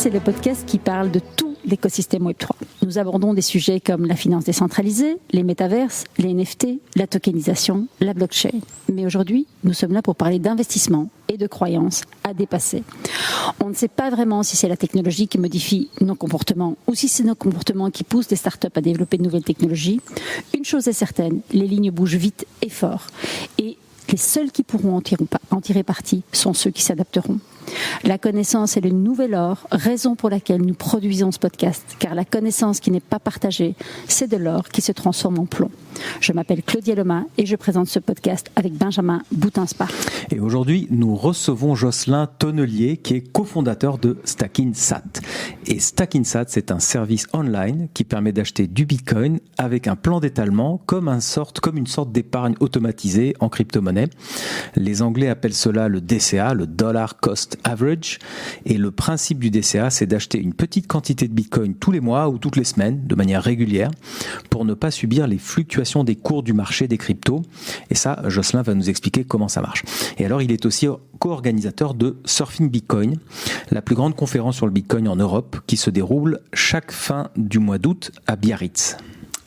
c'est le podcast qui parle de tout l'écosystème Web3. Nous abordons des sujets comme la finance décentralisée, les métaverses, les NFT, la tokenisation, la blockchain. Mais aujourd'hui, nous sommes là pour parler d'investissement et de croyances à dépasser. On ne sait pas vraiment si c'est la technologie qui modifie nos comportements ou si c'est nos comportements qui poussent des startups à développer de nouvelles technologies. Une chose est certaine, les lignes bougent vite et fort. Et les seuls qui pourront en tirer parti sont ceux qui s'adapteront. La connaissance est le nouvel or, raison pour laquelle nous produisons ce podcast, car la connaissance qui n'est pas partagée, c'est de l'or qui se transforme en plomb. Je m'appelle Claudia Lema et je présente ce podcast avec Benjamin Boutinspark. Et aujourd'hui, nous recevons Jocelyn Tonnelier, qui est cofondateur de Stackinsat. Et Stackinsat, c'est un service online qui permet d'acheter du Bitcoin avec un plan d'étalement comme une sorte d'épargne automatisée en crypto-monnaie. Les Anglais appellent cela le DCA, le Dollar Cost Average. Et le principe du DCA, c'est d'acheter une petite quantité de Bitcoin tous les mois ou toutes les semaines, de manière régulière, pour ne pas subir les fluctuations des cours du marché des cryptos. Et ça, Jocelyn va nous expliquer comment ça marche. Et alors, il est aussi co-organisateur de Surfing Bitcoin, la plus grande conférence sur le Bitcoin en Europe, qui se déroule chaque fin du mois d'août à Biarritz.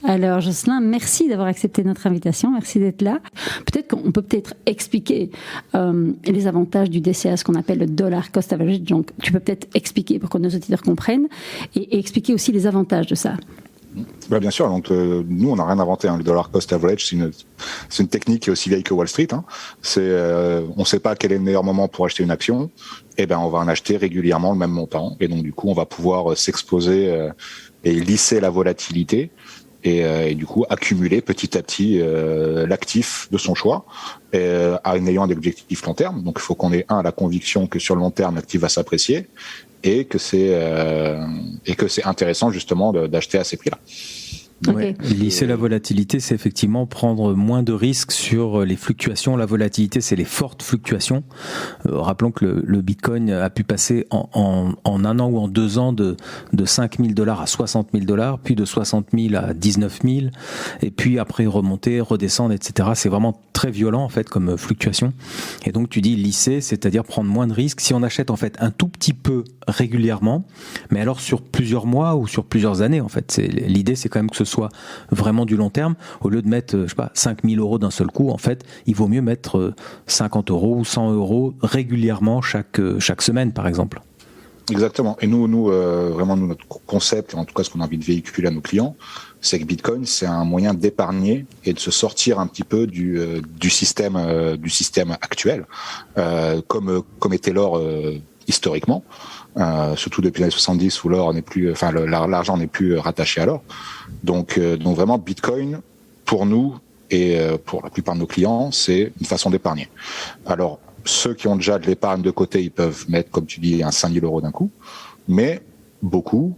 Alors Jocelyn, merci d'avoir accepté notre invitation, merci d'être là. Peut-être qu'on peut expliquer les avantages du DCA, ce qu'on appelle le Dollar Cost Average. Donc tu peux peut-être expliquer pour que nos auditeurs comprennent et expliquer aussi les avantages de ça. Bien sûr, donc nous on n'a rien inventé. Le Dollar Cost Average, c'est une technique qui est aussi vieille que Wall Street. On ne sait pas quel est le meilleur moment pour acheter une action. On va en acheter régulièrement le même montant. Et donc du coup, on va pouvoir s'exposer et lisser la volatilité. Et du coup accumuler petit à petit l'actif de son choix en ayant des objectifs long terme. Donc il faut qu'on ait la conviction que sur le long terme l'actif va s'apprécier et que c'est intéressant justement d'acheter à ces prix-là. Ouais. Lisser la volatilité, c'est effectivement prendre moins de risques sur les fluctuations. La volatilité, c'est les fortes fluctuations. Rappelons que le Bitcoin a pu passer en un an ou en 2 ans de 5 000 $ à 60 000 $, puis de 60 000 à 19 000, et puis après remonter, redescendre, etc. C'est vraiment très violent en fait comme fluctuation. Et donc tu dis lisser, c'est-à-dire prendre moins de risques. Si on achète en fait un tout petit peu régulièrement, mais alors sur plusieurs mois ou sur plusieurs années en fait. L'idée, c'est quand même que ce soit vraiment du long terme. Au lieu de mettre, 5 000 € d'un seul coup, en fait, il vaut mieux mettre 50 € ou 100 € régulièrement chaque semaine, par exemple. Exactement. Et nous, vraiment, notre concept, en tout cas, ce qu'on a envie de véhiculer à nos clients, c'est que Bitcoin, c'est un moyen d'épargner et de se sortir un petit peu du système actuel, comme était l'or historiquement. Surtout depuis les années 70 où l'or n'est plus, l'argent n'est plus rattaché à l'or. Donc vraiment Bitcoin pour nous et pour la plupart de nos clients, c'est une façon d'épargner. Alors ceux qui ont déjà de l'épargne de côté, ils peuvent mettre, comme tu dis, 5 000 € d'un coup, mais beaucoup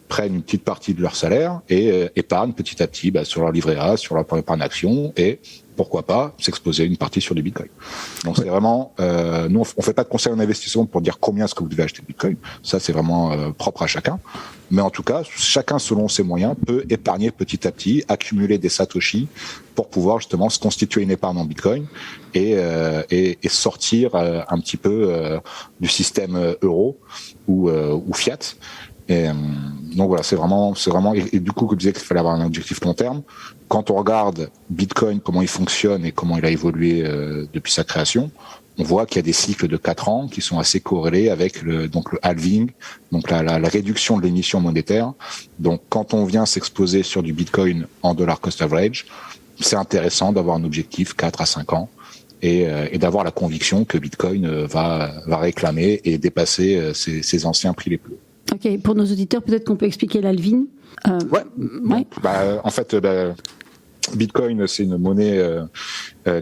prennent une petite partie de leur salaire et épargnent petit à petit sur leur livret A, sur leur épargne action et pourquoi pas s'exposer une partie sur du Bitcoin. Donc c'est vraiment, nous on fait pas de conseil en investissement pour dire combien est-ce que vous devez acheter de Bitcoin. Ça c'est vraiment propre à chacun. Mais en tout cas, chacun selon ses moyens peut épargner petit à petit, accumuler des satoshi pour pouvoir justement se constituer une épargne en Bitcoin et sortir un petit peu du système euro ou fiat. Et donc voilà, c'est vraiment et du coup, comme je disais qu'il fallait avoir un objectif long terme. Quand on regarde Bitcoin, comment il fonctionne et comment il a évolué depuis sa création, on voit qu'il y a des cycles de 4 ans qui sont assez corrélés avec le halving, donc la réduction de l'émission monétaire. Donc quand on vient s'exposer sur du Bitcoin en dollar cost average, c'est intéressant d'avoir un objectif 4 à 5 ans et d'avoir la conviction que Bitcoin va réclamer et dépasser ses anciens prix les plus hauts. Ok, pour nos auditeurs, peut-être qu'on peut expliquer l'halving. Ouais. Donc, en fait, Bitcoin, c'est une monnaie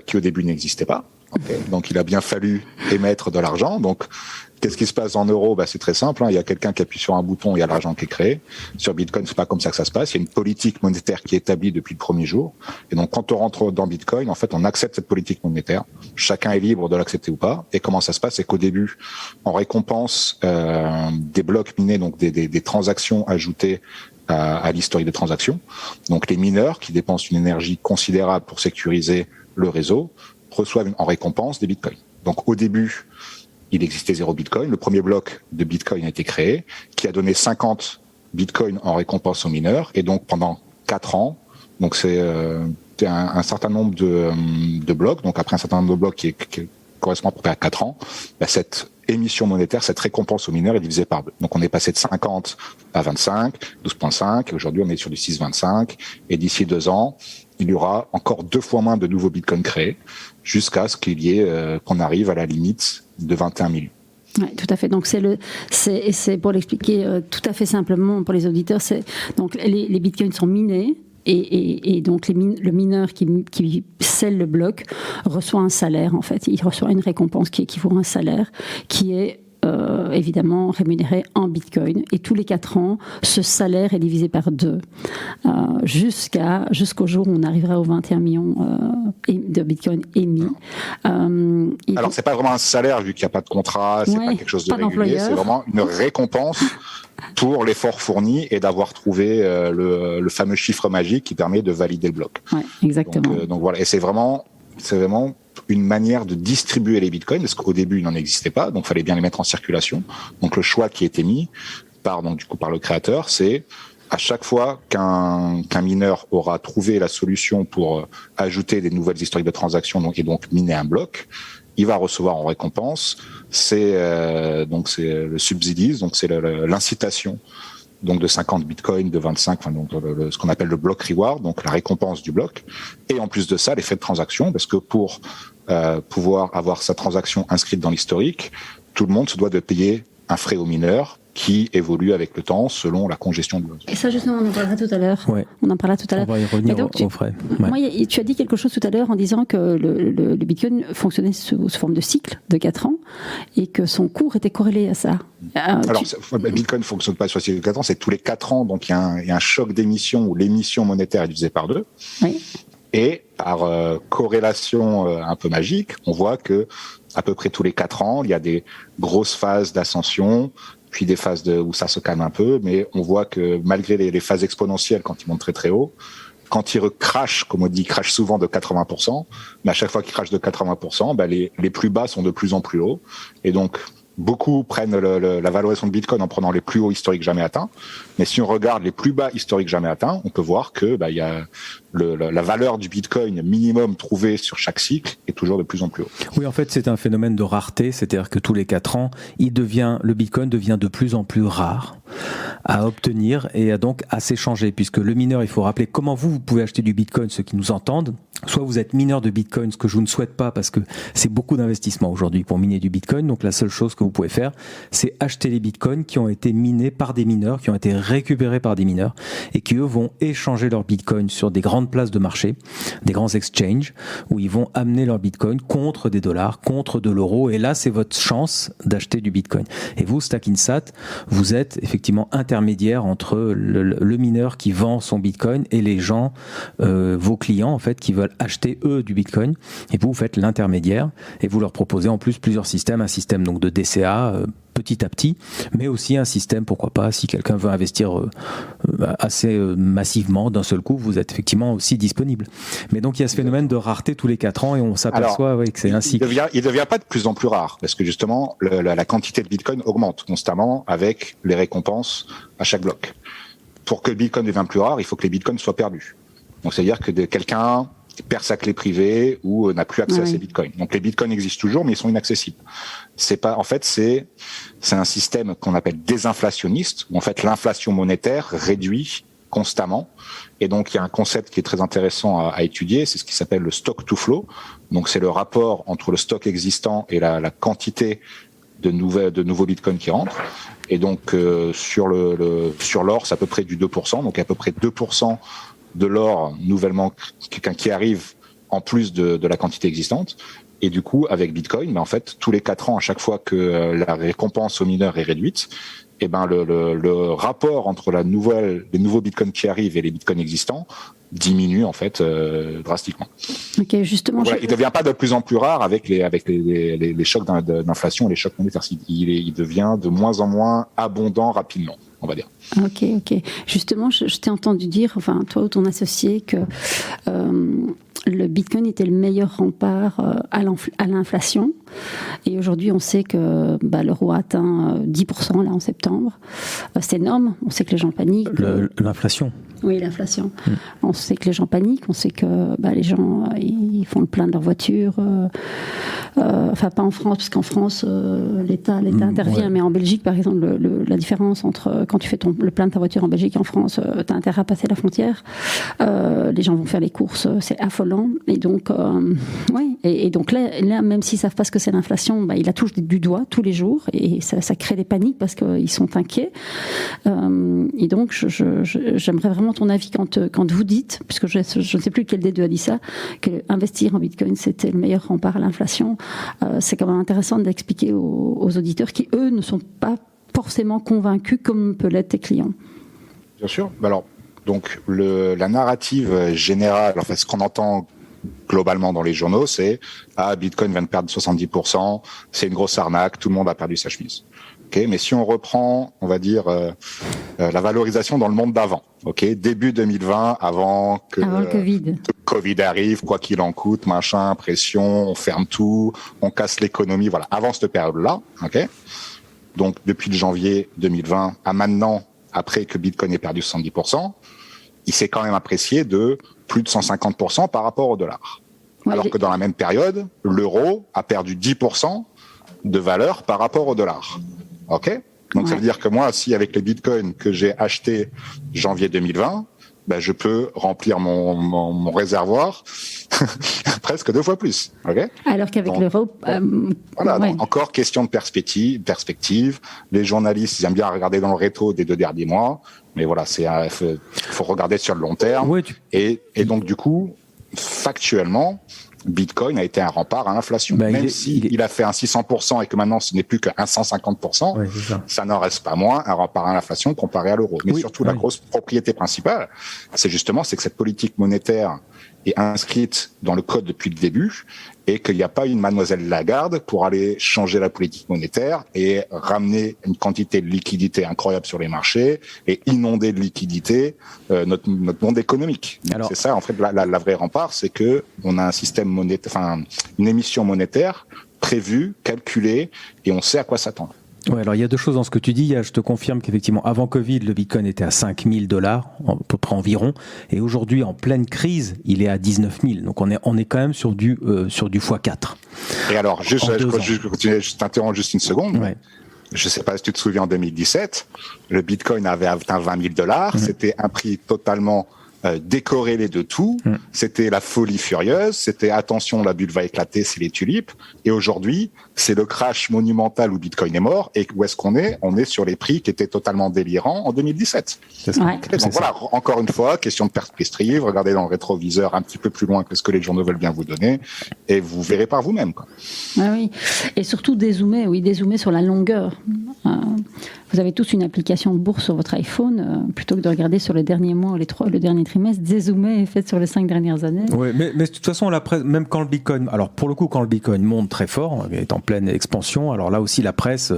qui au début n'existait pas. Okay. Donc, il a bien fallu émettre de l'argent. Donc, qu'est-ce qui se passe en euros ? C'est très simple. Il y a quelqu'un qui appuie sur un bouton, il y a l'argent qui est créé. Sur Bitcoin, c'est pas comme ça que ça se passe. Il y a une politique monétaire qui est établie depuis le premier jour. Et donc, quand on rentre dans Bitcoin, en fait, on accepte cette politique monétaire. Chacun est libre de l'accepter ou pas. Et comment ça se passe ? C'est qu'au début, on récompense des blocs minés, donc des transactions ajoutées à l'historique des transactions. Donc, les mineurs qui dépensent une énergie considérable pour sécuriser le réseau reçoivent en récompense des bitcoins. Donc, au début, il existait 0 Bitcoin. Le premier bloc de Bitcoin a été créé, qui a donné 50 Bitcoin en récompense aux mineurs. Et donc, pendant 4 ans, donc c'est un certain nombre de blocs. Donc, après un certain nombre de blocs qui correspond à peu près à 4 ans, cette émission monétaire, cette récompense aux mineurs est divisée par 2. Donc, on est passé de 50 à 25, 12,5. Et aujourd'hui, on est sur du 6,25. Et d'ici 2 ans, il y aura encore 2 fois moins de nouveaux bitcoins créés jusqu'à ce qu'il y ait, qu'on arrive à la limite de 21 millions. Oui, tout à fait. Donc c'est pour l'expliquer tout à fait simplement pour les auditeurs. Donc les bitcoins sont minés. Et donc le mineur qui scelle le bloc reçoit un salaire en fait. Il reçoit une récompense qui équivaut à un salaire qui est évidemment rémunéré en bitcoin. Et tous les 4 ans, ce salaire est divisé par 2 jusqu'au jour où on arrivera aux 21 millions de bitcoin émis. Alors c'est pas vraiment un salaire vu qu'il n'y a pas de contrat, c'est pas quelque chose de régulier, c'est vraiment une récompense pour l'effort fourni et d'avoir trouvé le fameux chiffre magique qui permet de valider le bloc. Ouais, exactement. Donc voilà, et c'est vraiment une manière de distribuer les bitcoins, parce qu'au début, il n'en existait pas, donc il fallait bien les mettre en circulation. Donc le choix qui a été mis par le créateur, c'est à chaque fois qu'un mineur aura trouvé la solution pour ajouter des nouvelles historiques de transactions et donc miner un bloc, il va recevoir en récompense, c'est le subsidies, donc c'est l'incitation donc de 50 bitcoins, de 25, ce qu'on appelle le block reward, donc la récompense du bloc. Et en plus de ça, les frais de transaction, parce que pour pouvoir avoir sa transaction inscrite dans l'historique, tout le monde se doit de payer un frais au mineur qui évolue avec le temps selon la congestion du bloc. Et ça, justement, on en parlera tout à l'heure. Ouais. On en parlera tout à l'heure. On va y revenir aux frais. Ouais. Moi, tu as dit quelque chose tout à l'heure en disant que le Bitcoin fonctionnait sous forme de cycle de 4 ans et que son cours était corrélé à ça. Alors, Bitcoin ne fonctionne pas sur le cycle de 4 ans, c'est tous les 4 ans, donc il y a un choc d'émission où l'émission monétaire est divisée par 2. Oui. Et par corrélation un peu magique, on voit que à peu près tous les 4 ans, il y a des grosses phases d'ascension, puis des phases où ça se calme un peu, mais on voit que malgré les phases exponentielles quand ils montent très très haut, quand ils crashent, comme on dit, ils crashent souvent de 80%, mais à chaque fois qu'ils crashent de 80%, les plus bas sont de plus en plus hauts. Et donc, beaucoup prennent la valorisation de Bitcoin en prenant les plus hauts historiques jamais atteints. Mais si on regarde les plus bas historiques jamais atteints, on peut voir que il y a la valeur du Bitcoin minimum trouvé sur chaque cycle est toujours de plus en plus haut. Oui, en fait, c'est un phénomène de rareté, c'est-à-dire que tous les 4 ans, le Bitcoin devient de plus en plus rare à obtenir et donc à s'échanger, puisque le mineur, il faut rappeler comment vous pouvez acheter du Bitcoin, ceux qui nous entendent. Soit vous êtes mineur de Bitcoin, ce que je ne souhaite pas parce que c'est beaucoup d'investissement aujourd'hui pour miner du Bitcoin. Donc la seule chose que vous pouvez faire, c'est acheter les Bitcoins qui ont été minés par des mineurs, qui ont été récupérés par des mineurs et qui eux vont échanger leurs Bitcoins sur des grandes places de marché, des grands exchanges où ils vont amener leurs Bitcoins contre des dollars, contre de l'euro. Et là, c'est votre chance d'acheter du Bitcoin. Et vous, Stackinsat, vous êtes effectivement intermédiaire entre le mineur qui vend son Bitcoin et les gens, vos clients en fait, qui veulent acheter eux du Bitcoin, et vous faites l'intermédiaire et vous leur proposez en plus plusieurs systèmes, un système donc de DCA petit à petit, mais aussi un système, pourquoi pas, si quelqu'un veut investir assez massivement d'un seul coup, vous êtes effectivement aussi disponible. Mais donc il y a ce phénomène de rareté tous les 4 ans et on s'aperçoit que c'est un cycle. Il devient pas de plus en plus rare parce que justement la quantité de Bitcoin augmente constamment avec les récompenses à chaque bloc. Pour que le Bitcoin devienne plus rare, il faut que les Bitcoins soient perdus. Donc c'est-à-dire que quelqu'un perd sa clé privée ou n'a plus accès à ses bitcoins. Donc les bitcoins existent toujours, mais ils sont inaccessibles. C'est un système qu'on appelle désinflationniste, où en fait l'inflation monétaire réduit constamment. Et donc il y a un concept qui est très intéressant à étudier, c'est ce qui s'appelle le stock to flow. Donc c'est le rapport entre le stock existant et la quantité de nouveaux bitcoins qui rentrent. Et donc sur l'or, c'est à peu près du 2%, donc à peu près 2% de l'or nouvellement qui arrive en plus de la quantité existante. Et du coup, avec Bitcoin, en fait, tous les 4 ans, à chaque fois que la récompense aux mineurs est réduite, le rapport entre les nouveaux Bitcoins qui arrivent et les Bitcoins existants diminue en fait drastiquement. Ok, justement. Voilà, il devient pas de plus en plus rare avec les chocs d'inflation, les chocs monétaires. Il devient de moins en moins abondant rapidement, on va dire. Ok. Justement, je t'ai entendu dire, enfin toi ou ton associé, que le Bitcoin était le meilleur rempart à l'inflation. Et aujourd'hui, on sait que l'euro a atteint 10% là en septembre. C'est énorme. On sait que les gens paniquent. L'inflation. Oui, l'inflation. On sait que les gens paniquent. On sait que les gens ils font le plein de leur voiture. Enfin, pas en France, parce qu'en France, l'État intervient. Ouais. Mais en Belgique, par exemple, la différence entre quand tu fais le plein de ta voiture en Belgique et en France, tu as intérêt à passer la frontière. Les gens vont faire les courses, c'est affolant. Et donc, et donc là, même s'ils savent pas ce que c'est l'inflation, ils la touchent du doigt tous les jours, et ça crée des paniques parce qu'ils sont inquiets. Et donc, j'aimerais vraiment ton avis quand vous dites, puisque je ne sais plus lequel des deux a dit ça, que investir en Bitcoin c'était le meilleur rempart à l'inflation. C'est quand même intéressant d'expliquer aux auditeurs qui eux ne sont pas forcément convaincus comme peut l'être tes clients. Bien sûr. Alors, donc la narrative générale, en fait, ce qu'on entend globalement dans les journaux, c'est Bitcoin vient de perdre 70%, c'est une grosse arnaque, tout le monde a perdu sa chemise. Okay, mais si on reprend, on va dire la valorisation dans le monde d'avant, début 2020, avant que le Covid arrive, quoi qu'il en coûte, machin, pression, on ferme tout, on casse l'économie, voilà, avant cette période-là, donc depuis le janvier 2020 à maintenant, après que Bitcoin ait perdu 70%, il s'est quand même apprécié de plus de 150% par rapport au dollar. Ouais, alors que dans la même période, l'euro a perdu 10% de valeur par rapport au dollar. Donc ça veut dire que moi, si avec les bitcoins que j'ai achetés janvier 2020, je peux remplir mon réservoir presque 2 fois plus. Alors qu'avec l'euro, donc encore question de perspective. Les journalistes, ils aiment bien regarder dans le rétro des 2 derniers mois, mais voilà, faut regarder sur le long terme. Ouais, et donc du coup, factuellement, Bitcoin a été un rempart à l'inflation. Même s'il a fait un 600% et que maintenant ce n'est plus qu'un 150%, ça n'en reste pas moins un rempart à l'inflation comparé à l'euro. Mais surtout, la grosse propriété principale, c'est que cette politique monétaire est inscrite dans le code depuis le début et qu'il n'y a pas une mademoiselle Lagarde pour aller changer la politique monétaire et ramener une quantité de liquidité incroyable sur les marchés et inonder de liquidité notre monde économique. Alors, c'est ça, en fait, la vraie rempart, c'est que on a un système monétaire, une émission monétaire prévue, calculée, et on sait à quoi s'attendre. Ouais, alors il y a 2 choses dans ce que tu dis. Je te confirme qu'effectivement, avant Covid, le Bitcoin était à $5,000, à peu près environ, et aujourd'hui, en pleine crise, il est à 19 000. Donc on est quand même sur du x4. Et alors, je t'interromps juste une seconde. Ouais. Je ne sais pas si tu te souviens, en 2017, le Bitcoin avait atteint $20,000. C'était un prix totalement décorrélé de tout. C'était la folie furieuse. C'était attention, la bulle va éclater, c'est les tulipes. Et aujourd'hui, c'est le crash monumental où Bitcoin est mort. Et où est-ce qu'on est ? On est sur les prix qui étaient totalement délirants en 2017. Donc voilà, encore une fois, question de perspective. Regardez dans le rétroviseur un petit peu plus loin que ce que les journaux veulent bien vous donner, et vous verrez par vous-même. Oui, et surtout dézoomer sur la longueur. Vous avez tous une application bourse sur votre iPhone, plutôt que de regarder sur le dernier mois ou le dernier trimestre, dézoomer et faites sur les 5 dernières années. Oui, mais de toute façon, la presse, même quand le Bitcoin, alors pour le coup, quand le Bitcoin monte très fort, est en pleine expansion, alors là aussi la presse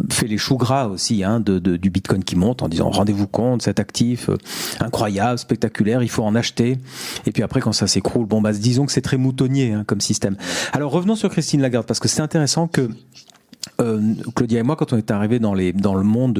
fait les choux gras aussi du Bitcoin qui monte en disant rendez-vous compte, cet actif incroyable, spectaculaire, il faut en acheter. Et puis après, quand ça s'écroule, disons que c'est très moutonnier comme système. Alors revenons sur Christine Lagarde, parce que c'est intéressant que Claudia et moi, quand on est arrivés dans le monde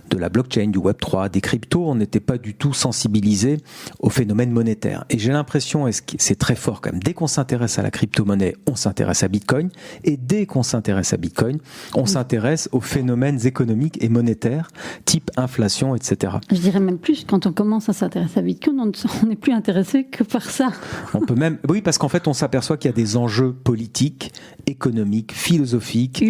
de la blockchain, du Web3, des cryptos, on n'était pas du tout sensibilisés au phénomène monétaire. Et j'ai l'impression, et c'est très fort quand même, dès qu'on s'intéresse à la crypto-monnaie, on s'intéresse à Bitcoin, et dès qu'on s'intéresse à Bitcoin, on s'intéresse aux phénomènes économiques et monétaires, type inflation, etc. Je dirais même plus, quand on commence à s'intéresser à Bitcoin, on n'est plus intéressé que par ça. On peut même, oui, parce qu'en fait, on s'aperçoit qu'il y a des enjeux politiques, économiques, philosophiques,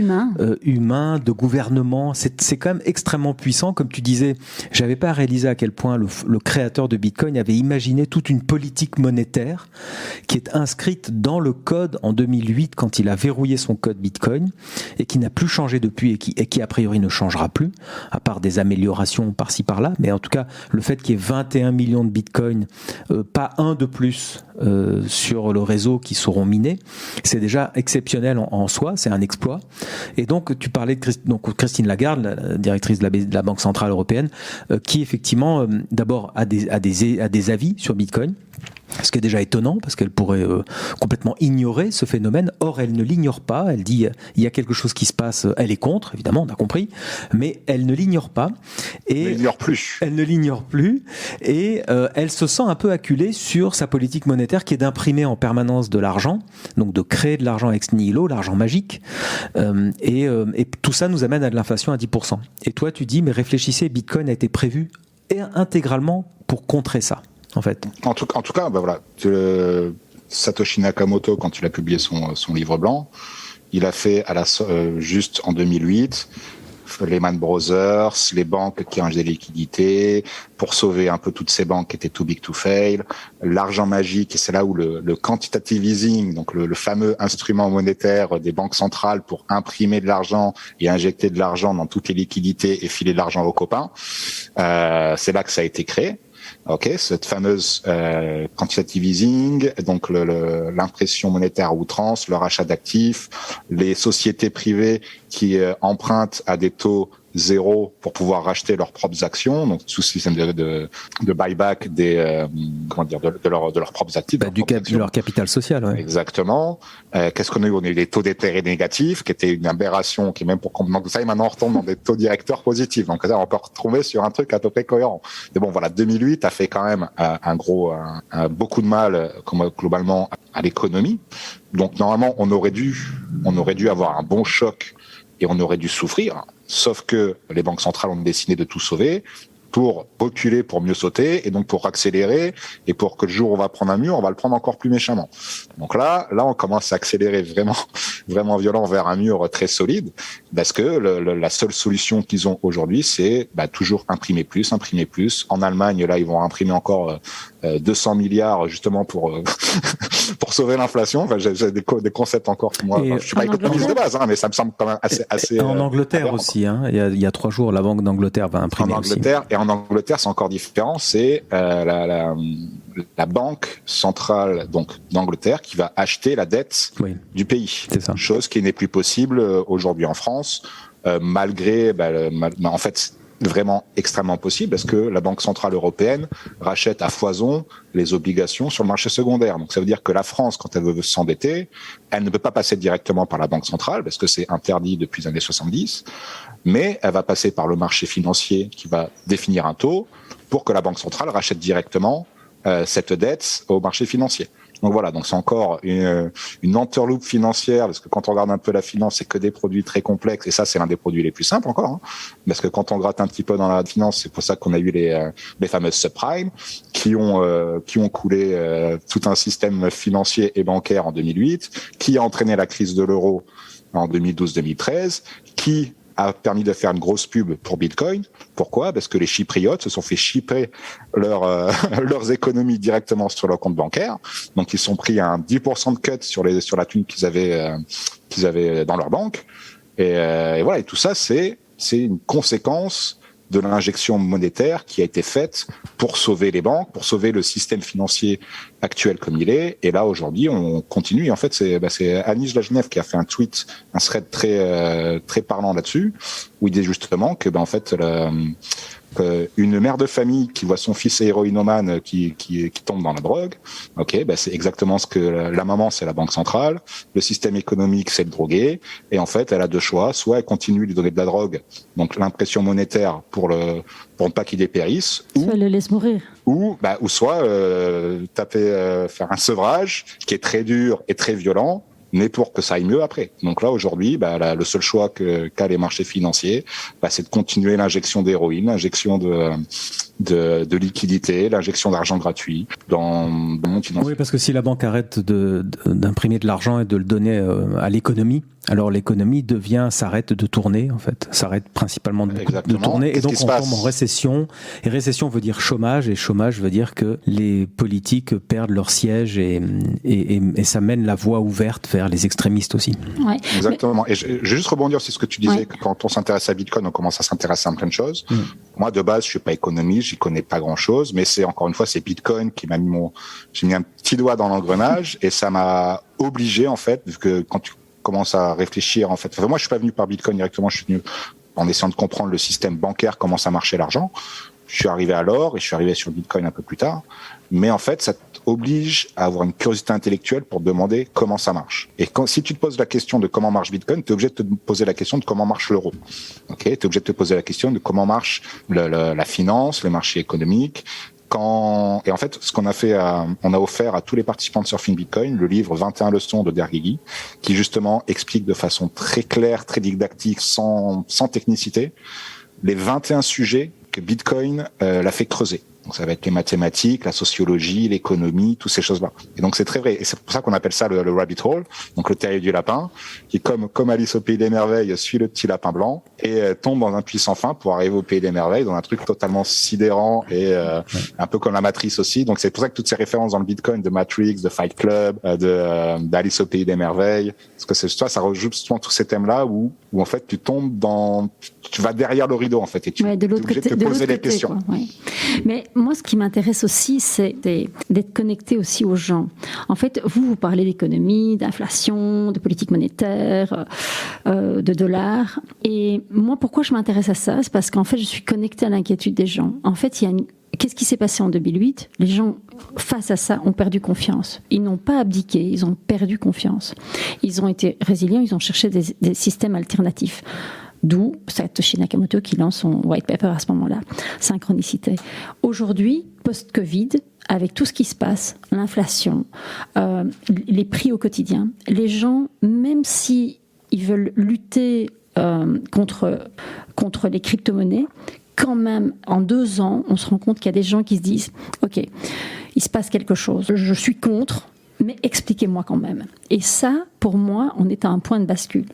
humain, de gouvernement, c'est quand même extrêmement puissant. Comme tu disais, j'avais pas réalisé à quel point le créateur de Bitcoin avait imaginé toute une politique monétaire qui est inscrite dans le code en 2008 quand il a verrouillé son code Bitcoin et qui n'a plus changé depuis et qui a priori ne changera plus, à part des améliorations par-ci par-là. Mais en tout cas, le fait qu'il y ait 21 millions de Bitcoin, pas un de plus sur le réseau qui seront minés, c'est déjà exceptionnel en soi, c'est un exploit. Et donc, tu parlais de Christine Lagarde, la directrice de la Banque Centrale Européenne, qui effectivement, d'abord a des avis sur Bitcoin. Ce qui est déjà étonnant, parce qu'elle pourrait complètement ignorer ce phénomène. Or, elle ne l'ignore pas. Elle dit il y a quelque chose qui se passe. Elle est contre, évidemment, on a compris, mais elle ne l'ignore pas. Et elle l'ignore plus. Elle ne l'ignore plus. Et elle se sent un peu acculée sur sa politique monétaire, qui est d'imprimer en permanence de l'argent, donc de créer de l'argent ex nihilo, l'argent magique. Et tout ça nous amène à de l'inflation à 10%. Et toi, tu dis, mais réfléchissez, Bitcoin a été prévu intégralement pour contrer ça. En fait. En tout cas, voilà. Satoshi Nakamoto, quand il a publié son livre blanc, il a fait juste en 2008 Lehman Brothers, les banques qui injectaient des liquidités pour sauver un peu toutes ces banques qui étaient too big to fail, l'argent magique, et c'est là où le quantitative easing, donc le fameux instrument monétaire des banques centrales pour imprimer de l'argent et injecter de l'argent dans toutes les liquidités et filer de l'argent aux copains, c'est là que ça a été créé. Ok, cette fameuse quantitative easing, donc l'impression monétaire à outrance, le rachat d'actifs, les sociétés privées qui empruntent à des taux zéro pour pouvoir racheter leurs propres actions, donc sous système de buyback de leurs propres actifs, de leur capital social. Ouais. Exactement. Qu'est-ce qu'on a eu? On a eu des taux d'intérêt négatifs, qui étaient une aberration, qui est même pour comprendre ça, et maintenant on retombe dans des taux directeurs positifs. Donc là, on peut retrouver sur un truc à peu près cohérent. Mais bon, voilà, 2008 a fait quand même beaucoup de mal, globalement, à l'économie. Donc normalement, on aurait dû avoir un bon choc et on aurait dû souffrir. Sauf que les banques centrales ont décidé de tout sauver pour reculer, pour mieux sauter, et donc pour accélérer, et pour que le jour où on va prendre un mur, on va le prendre encore plus méchamment. Donc là, on commence à accélérer vraiment violent vers un mur très solide, parce que la seule solution qu'ils ont aujourd'hui, c'est toujours imprimer plus. En Allemagne, là, ils vont imprimer encore 200 milliards justement pour sauver l'inflation. Enfin, j'ai des concepts encore que moi, je suis pas économiste de base, mais ça me semble quand même assez. En Angleterre aussi, il y a 3 jours, la Banque d'Angleterre va imprimer aussi. En Angleterre, c'est encore différent. C'est la banque centrale donc d'Angleterre qui va acheter la dette du pays. C'est ça. Chose qui n'est plus possible aujourd'hui en France, malgré en fait vraiment extrêmement possible, parce que la Banque centrale européenne rachète à foison les obligations sur le marché secondaire. Donc ça veut dire que la France, quand elle veut s'endetter, elle ne peut pas passer directement par la Banque centrale, parce que c'est interdit depuis les années 70, mais elle va passer par le marché financier qui va définir un taux pour que la Banque centrale rachète directement cette dette au marché financier. Donc voilà, donc c'est encore une entourloupe financière, parce que quand on regarde un peu la finance, c'est que des produits très complexes, et ça c'est l'un des produits les plus simples encore, parce que quand on gratte un petit peu dans la finance, c'est pour ça qu'on a eu les fameuses subprimes qui ont coulé tout un système financier et bancaire en 2008, qui a entraîné la crise de l'euro en 2012-2013, qui a permis de faire une grosse pub pour Bitcoin. Pourquoi? Parce que les Chypriotes se sont fait chipper leurs économies directement sur leur compte bancaire. Donc ils sont pris un 10% de cut sur la thune qu'ils avaient dans leur banque. Et voilà. Et tout ça, c'est une conséquence de l'injection monétaire qui a été faite pour sauver les banques, pour sauver le système financier actuel comme il est. Et là, aujourd'hui, on continue. Et en fait, c'est Anis Lagenève qui a fait un thread très parlant là-dessus, où il dit justement que, en fait, une mère de famille qui voit son fils héroïnomane qui tombe dans la drogue, c'est exactement ce que la maman, c'est la banque centrale, le système économique, c'est le drogué, et en fait, elle a deux choix, soit elle continue de lui donner de la drogue, donc l'impression monétaire pour ne pas qu'il dépérisse, ou elle le laisse mourir, ou soit faire un sevrage qui est très dur et très violent, mais pour que ça aille mieux après. Donc là, aujourd'hui, le seul choix qu'a les marchés financiers, c'est de continuer l'injection d'héroïne, l'injection de liquidité, l'injection d'argent gratuit dans le monde financier. Oui, parce que si la banque arrête d'imprimer de l'argent et de le donner à l'économie, alors l'économie s'arrête de tourner, en fait. S'arrête principalement de tourner. Et donc on tombe en récession. Et récession veut dire chômage. Et chômage veut dire que les politiques perdent leur siège et ça mène la voie ouverte vers les extrémistes aussi. Ouais. Exactement. Et je vais juste rebondir sur ce que tu disais, que quand on s'intéresse à Bitcoin, on commence à s'intéresser à plein de choses. Moi, de base, je suis pas économiste, j'y connais pas grand chose, mais c'est Bitcoin qui m'a j'ai mis un petit doigt dans l'engrenage et ça m'a obligé, en fait, vu que quand tu commences à réfléchir, en fait, moi, je suis pas venu par Bitcoin directement, je suis venu en essayant de comprendre le système bancaire, comment ça marchait l'argent. Je suis arrivé à l'or et je suis arrivé sur le Bitcoin un peu plus tard. Mais en fait, ça t'oblige à avoir une curiosité intellectuelle pour te demander comment ça marche. Et si tu te poses la question de comment marche Bitcoin, tu es obligé de te poser la question de comment marche l'euro. Tu es obligé de te poser la question de comment marche la finance, les marchés économiques. Et en fait, ce qu'on a fait, on a offert à tous les participants de Surfing Bitcoin le livre 21 leçons de Dergigi, qui justement explique de façon très claire, très didactique, sans technicité, les 21 sujets que Bitcoin l'a fait creuser. Donc ça va être les mathématiques, la sociologie, l'économie, toutes ces choses-là. Et donc c'est très vrai. Et c'est pour ça qu'on appelle ça le rabbit hole, donc le terrier du lapin, qui comme Alice au Pays des Merveilles suit le petit lapin blanc et tombe dans un puits sans fin pour arriver au Pays des Merveilles, dans un truc totalement sidérant et un peu comme la Matrice aussi. Donc c'est pour ça que toutes ces références dans le Bitcoin de Matrix, de Fight Club, d'Alice au Pays des Merveilles, parce que ça rejoue justement tous ces thèmes-là où en fait tu vas derrière le rideau en fait et tu es obligé de te poser des questions. Quoi, ouais. Mais moi, ce qui m'intéresse aussi, c'est d'être connecté aussi aux gens. En fait, vous parlez d'économie, d'inflation, de politique monétaire, de dollars. Et moi, pourquoi je m'intéresse à ça ? C'est parce qu'en fait, je suis connectée à l'inquiétude des gens. En fait, qu'est-ce qui s'est passé en 2008 ? Les gens, face à ça, ont perdu confiance. Ils n'ont pas abdiqué, ils ont perdu confiance. Ils ont été résilients, ils ont cherché des systèmes alternatifs. D'où Satoshi Nakamoto qui lance son white paper à ce moment-là. Synchronicité. Aujourd'hui, post-Covid, avec tout ce qui se passe, l'inflation, les prix au quotidien, les gens, même si ils veulent lutter contre les crypto-monnaies, quand même, en 2 ans, on se rend compte qu'il y a des gens qui se disent « Ok, il se passe quelque chose, je suis contre, mais expliquez-moi quand même. » Et ça, pour moi, on est à un point de bascule.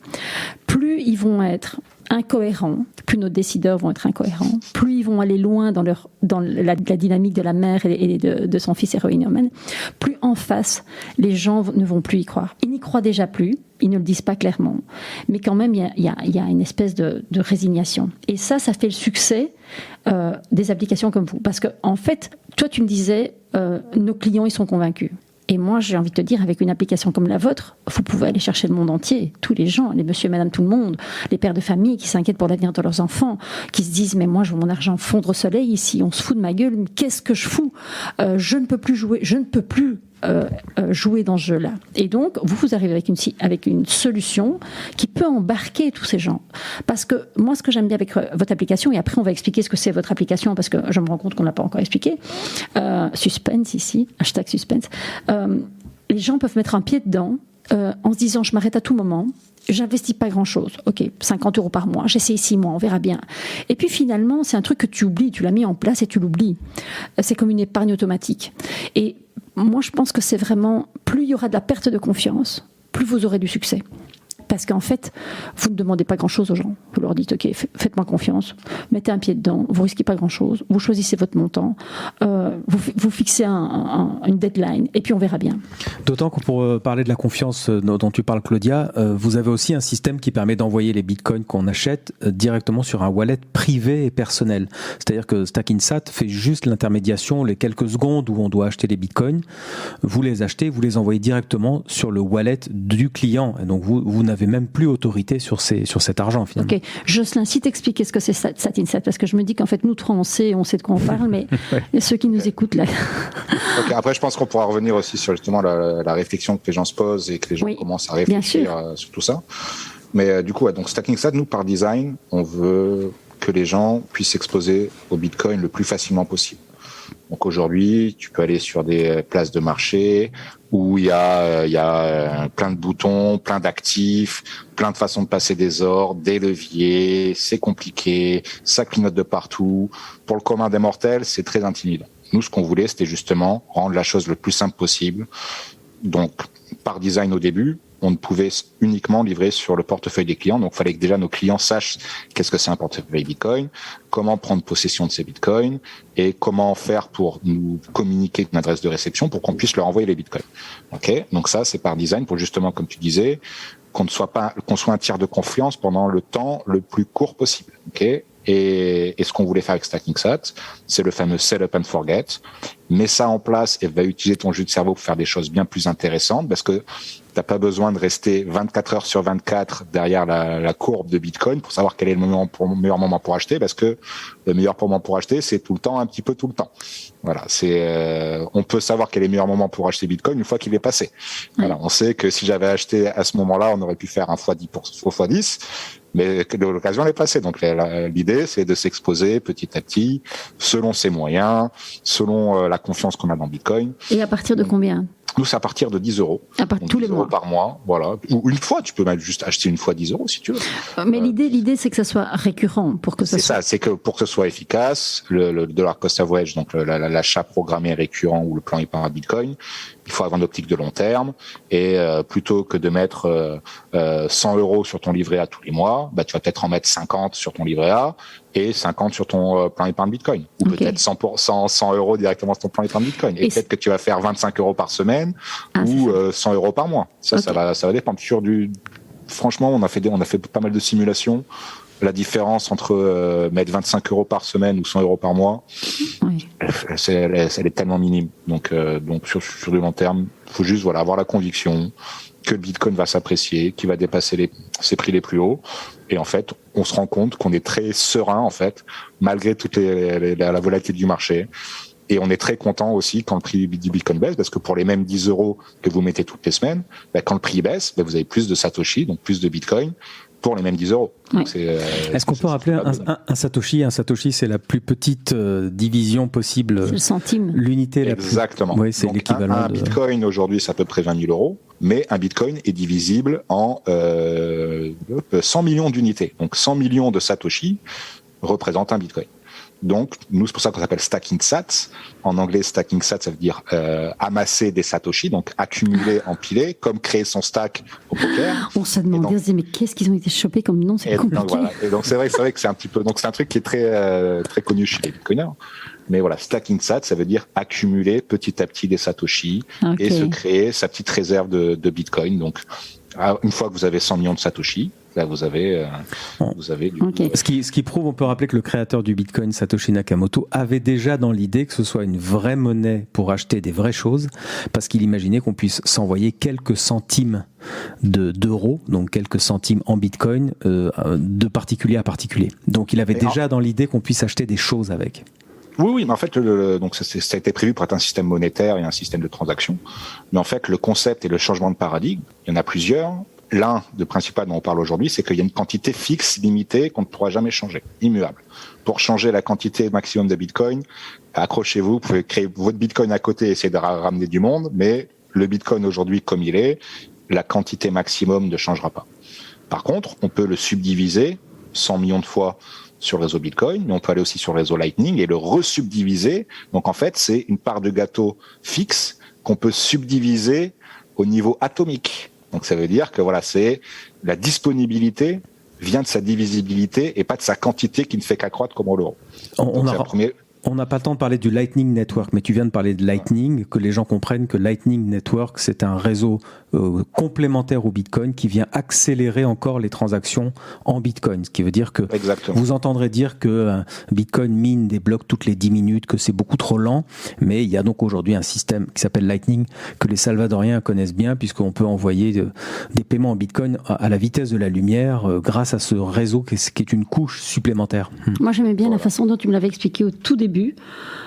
Plus ils vont être incohérents, plus nos décideurs vont être incohérents, plus ils vont aller loin dans la dynamique de la mère et de son fils héroïnomane, plus en face, les gens ne vont plus y croire. Ils n'y croient déjà plus, ils ne le disent pas clairement, mais quand même, il y a une espèce de résignation. Et ça fait le succès des applications comme vous. Parce que, en fait, toi, tu me disais, nos clients, ils sont convaincus. Et moi, j'ai envie de te dire, avec une application comme la vôtre, vous pouvez aller chercher le monde entier, tous les gens, les monsieur et madame tout le monde, les pères de famille qui s'inquiètent pour l'avenir de leurs enfants, qui se disent, mais moi, je vois mon argent fondre au soleil ici, on se fout de ma gueule, mais qu'est-ce que je fous ? Je ne peux plus jouer, jouer dans ce jeu-là. Et donc, vous arrivez avec une solution qui peut embarquer tous ces gens. Parce que moi, ce que j'aime bien avec votre application, et après on va expliquer ce que c'est votre application, parce que je me rends compte qu'on ne l'a pas encore expliqué, suspense ici, #suspense, les gens peuvent mettre un pied dedans en se disant, je m'arrête à tout moment, j'investis pas grand-chose, ok, 50 € par mois, j'essaie 6 mois, on verra bien. Et puis finalement, c'est un truc que tu oublies, tu l'as mis en place et tu l'oublies. C'est comme une épargne automatique. Et moi, je pense que c'est vraiment, plus il y aura de la perte de confiance, plus vous aurez du succès. Parce qu'en fait, vous ne demandez pas grand-chose aux gens. Vous leur dites, ok, faites-moi confiance, mettez un pied dedans, vous risquez pas grand-chose, vous choisissez votre montant, vous fixez une deadline, et puis on verra bien. D'autant que pour parler de la confiance dont tu parles, Claudia, vous avez aussi un système qui permet d'envoyer les bitcoins qu'on achète directement sur un wallet privé et personnel. C'est-à-dire que Stackinsat fait juste l'intermédiation, les quelques secondes où on doit acheter les bitcoins, vous les achetez, vous les envoyez directement sur le wallet du client. Et donc vous n'avez même plus autorité sur cet argent finalement. Ok, Jocelyn, si t'expliques ce que c'est Stackinsat, parce que je me dis qu'en fait nous trois on sait de quoi on parle, mais ouais. Ceux qui nous écoutent là. Okay, après je pense qu'on pourra revenir aussi sur justement la réflexion que les gens se posent et que les gens commencent à réfléchir sur tout ça. Mais du coup, donc Stackinsat, nous par design, on veut que les gens puissent s'exposer au Bitcoin le plus facilement possible. Donc aujourd'hui, tu peux aller sur des places de marché où il y a plein de boutons, plein d'actifs, plein de façons de passer des ordres, des leviers, c'est compliqué, ça clignote de partout. Pour le commun des mortels, c'est très intimidant. Nous, ce qu'on voulait, c'était justement rendre la chose le plus simple possible. Donc, par design au début, on ne pouvait uniquement livrer sur le portefeuille des clients. Donc, il fallait que déjà nos clients sachent qu'est-ce que c'est un portefeuille Bitcoin, comment prendre possession de ces Bitcoins et comment faire pour nous communiquer une adresse de réception pour qu'on puisse leur envoyer les Bitcoins. Ok, donc ça, c'est par design pour justement, comme tu disais, qu'on soit un tiers de confiance pendant le temps le plus court possible. Ok. Et ce qu'on voulait faire avec StackingSat, c'est le fameux set up and forget. Mets ça en place et va utiliser ton jus de cerveau pour faire des choses bien plus intéressantes, parce que t'as pas besoin de rester 24 heures sur 24 derrière la courbe de Bitcoin pour savoir quel est le meilleur moment pour acheter, parce que le meilleur moment pour acheter, c'est tout le temps, un petit peu tout le temps. Voilà, on peut savoir quel est le meilleur moment pour acheter Bitcoin une fois qu'il est passé. Voilà, on sait que si j'avais acheté à ce moment-là, on aurait pu faire un x10, mais l'occasion est passée. Donc l'idée, c'est de s'exposer petit à petit, selon ses moyens, selon la confiance qu'on a dans Bitcoin. Et à partir de combien ? Nous, c'est à partir de 10 euros. Tous les mois. Par mois, voilà. Ou une fois, tu peux même juste acheter une fois 10 euros si tu veux. Mais l'idée, c'est que ça soit récurrent pour que ça soit. C'est ça, c'est que pour que ce soit efficace, le dollar cost average, donc l'achat programmé récurrent ou le plan épargne à Bitcoin, il faut avoir une optique de long terme. Et plutôt que de mettre 100 euros sur ton livret A tous les mois, bah tu vas peut-être en mettre 50 sur ton livret A et 50 sur ton plan épargne Bitcoin. Ou peut-être 100 euros directement sur ton plan épargne Bitcoin. Et peut-être que tu vas faire 25 euros par semaine ou 100 euros par mois. Ça va dépendre. Franchement, on a fait pas mal de simulations. La différence entre mettre 25 euros par semaine ou 100 euros par mois, elle est tellement minime. Donc sur du long terme, faut juste avoir la conviction que le Bitcoin va s'apprécier, qu'il va dépasser ses prix les plus hauts. Et en fait, on se rend compte qu'on est très serein, en fait, malgré toute la volatilité du marché. Et on est très content aussi quand le prix du Bitcoin baisse, parce que pour les mêmes 10 euros que vous mettez toutes les semaines, quand le prix baisse, vous avez plus de Satoshi, donc plus de Bitcoin, pour les mêmes 10 euros. Oui. Donc est-ce qu'on peut rappeler un Satoshi ? Un Satoshi, c'est la plus petite division possible. C'est le centime. L'unité la plus... Exactement. Oui, c'est donc l'équivalent un Bitcoin, aujourd'hui, c'est à peu près 20 000 euros. Mais un Bitcoin est divisible en 100 millions d'unités. Donc 100 millions de Satoshi représentent un Bitcoin. Donc, nous, c'est pour ça qu'on s'appelle stacking sats. En anglais, stacking sats, ça veut dire amasser des satoshi, donc accumuler, empiler, comme créer son stack au poker. On se demandait, on se disait, mais qu'est-ce qu'ils ont été chopés comme nom, c'est compliqué. Donc, voilà. Et donc, c'est vrai que c'est un petit peu, donc c'est un truc qui est très connu chez les bitcoiners. Mais voilà, stacking sats, ça veut dire accumuler petit à petit des satoshi et se créer sa petite réserve de bitcoin. Donc, une fois que vous avez 100 millions de satoshi, là vous avez du... Ce qui prouve, on peut rappeler que le créateur du Bitcoin, Satoshi Nakamoto, avait déjà dans l'idée que ce soit une vraie monnaie pour acheter des vraies choses, parce qu'il imaginait qu'on puisse s'envoyer quelques centimes d'euros, donc quelques centimes en Bitcoin, de particulier à particulier. Donc il avait déjà dans l'idée qu'on puisse acheter des choses avec. Oui, mais en fait, donc ça a été prévu pour être un système monétaire et un système de transaction. Mais en fait, le concept et le changement de paradigme, il y en a plusieurs. L'un de principal dont on parle aujourd'hui, c'est qu'il y a une quantité fixe, limitée, qu'on ne pourra jamais changer, immuable. Pour changer la quantité maximum de Bitcoin, accrochez-vous, vous pouvez créer votre Bitcoin à côté et essayer de ramener du monde, mais le Bitcoin aujourd'hui, comme il est, la quantité maximum ne changera pas. Par contre, on peut le subdiviser 100 millions de fois sur le réseau Bitcoin, mais on peut aller aussi sur le réseau Lightning et le resubdiviser. Donc en fait, c'est une part de gâteau fixe qu'on peut subdiviser au niveau atomique. Donc ça veut dire que c'est la disponibilité vient de sa divisibilité et pas de sa quantité qui ne fait qu'accroître comme l'euro. On n'a pas le temps de parler du Lightning Network, mais tu viens de parler de Lightning, que les gens comprennent que Lightning Network, c'est un réseau complémentaire au Bitcoin qui vient accélérer encore les transactions en Bitcoin. Ce qui veut dire que vous entendrez dire que Bitcoin mine des blocs toutes les 10 minutes, que c'est beaucoup trop lent, mais il y a donc aujourd'hui un système qui s'appelle Lightning que les Salvadoriens connaissent bien, puisqu'on peut envoyer des paiements en Bitcoin à la vitesse de la lumière grâce à ce réseau qui est une couche supplémentaire. Moi, j'aimais bien la façon dont tu me l'avais expliqué au tout début.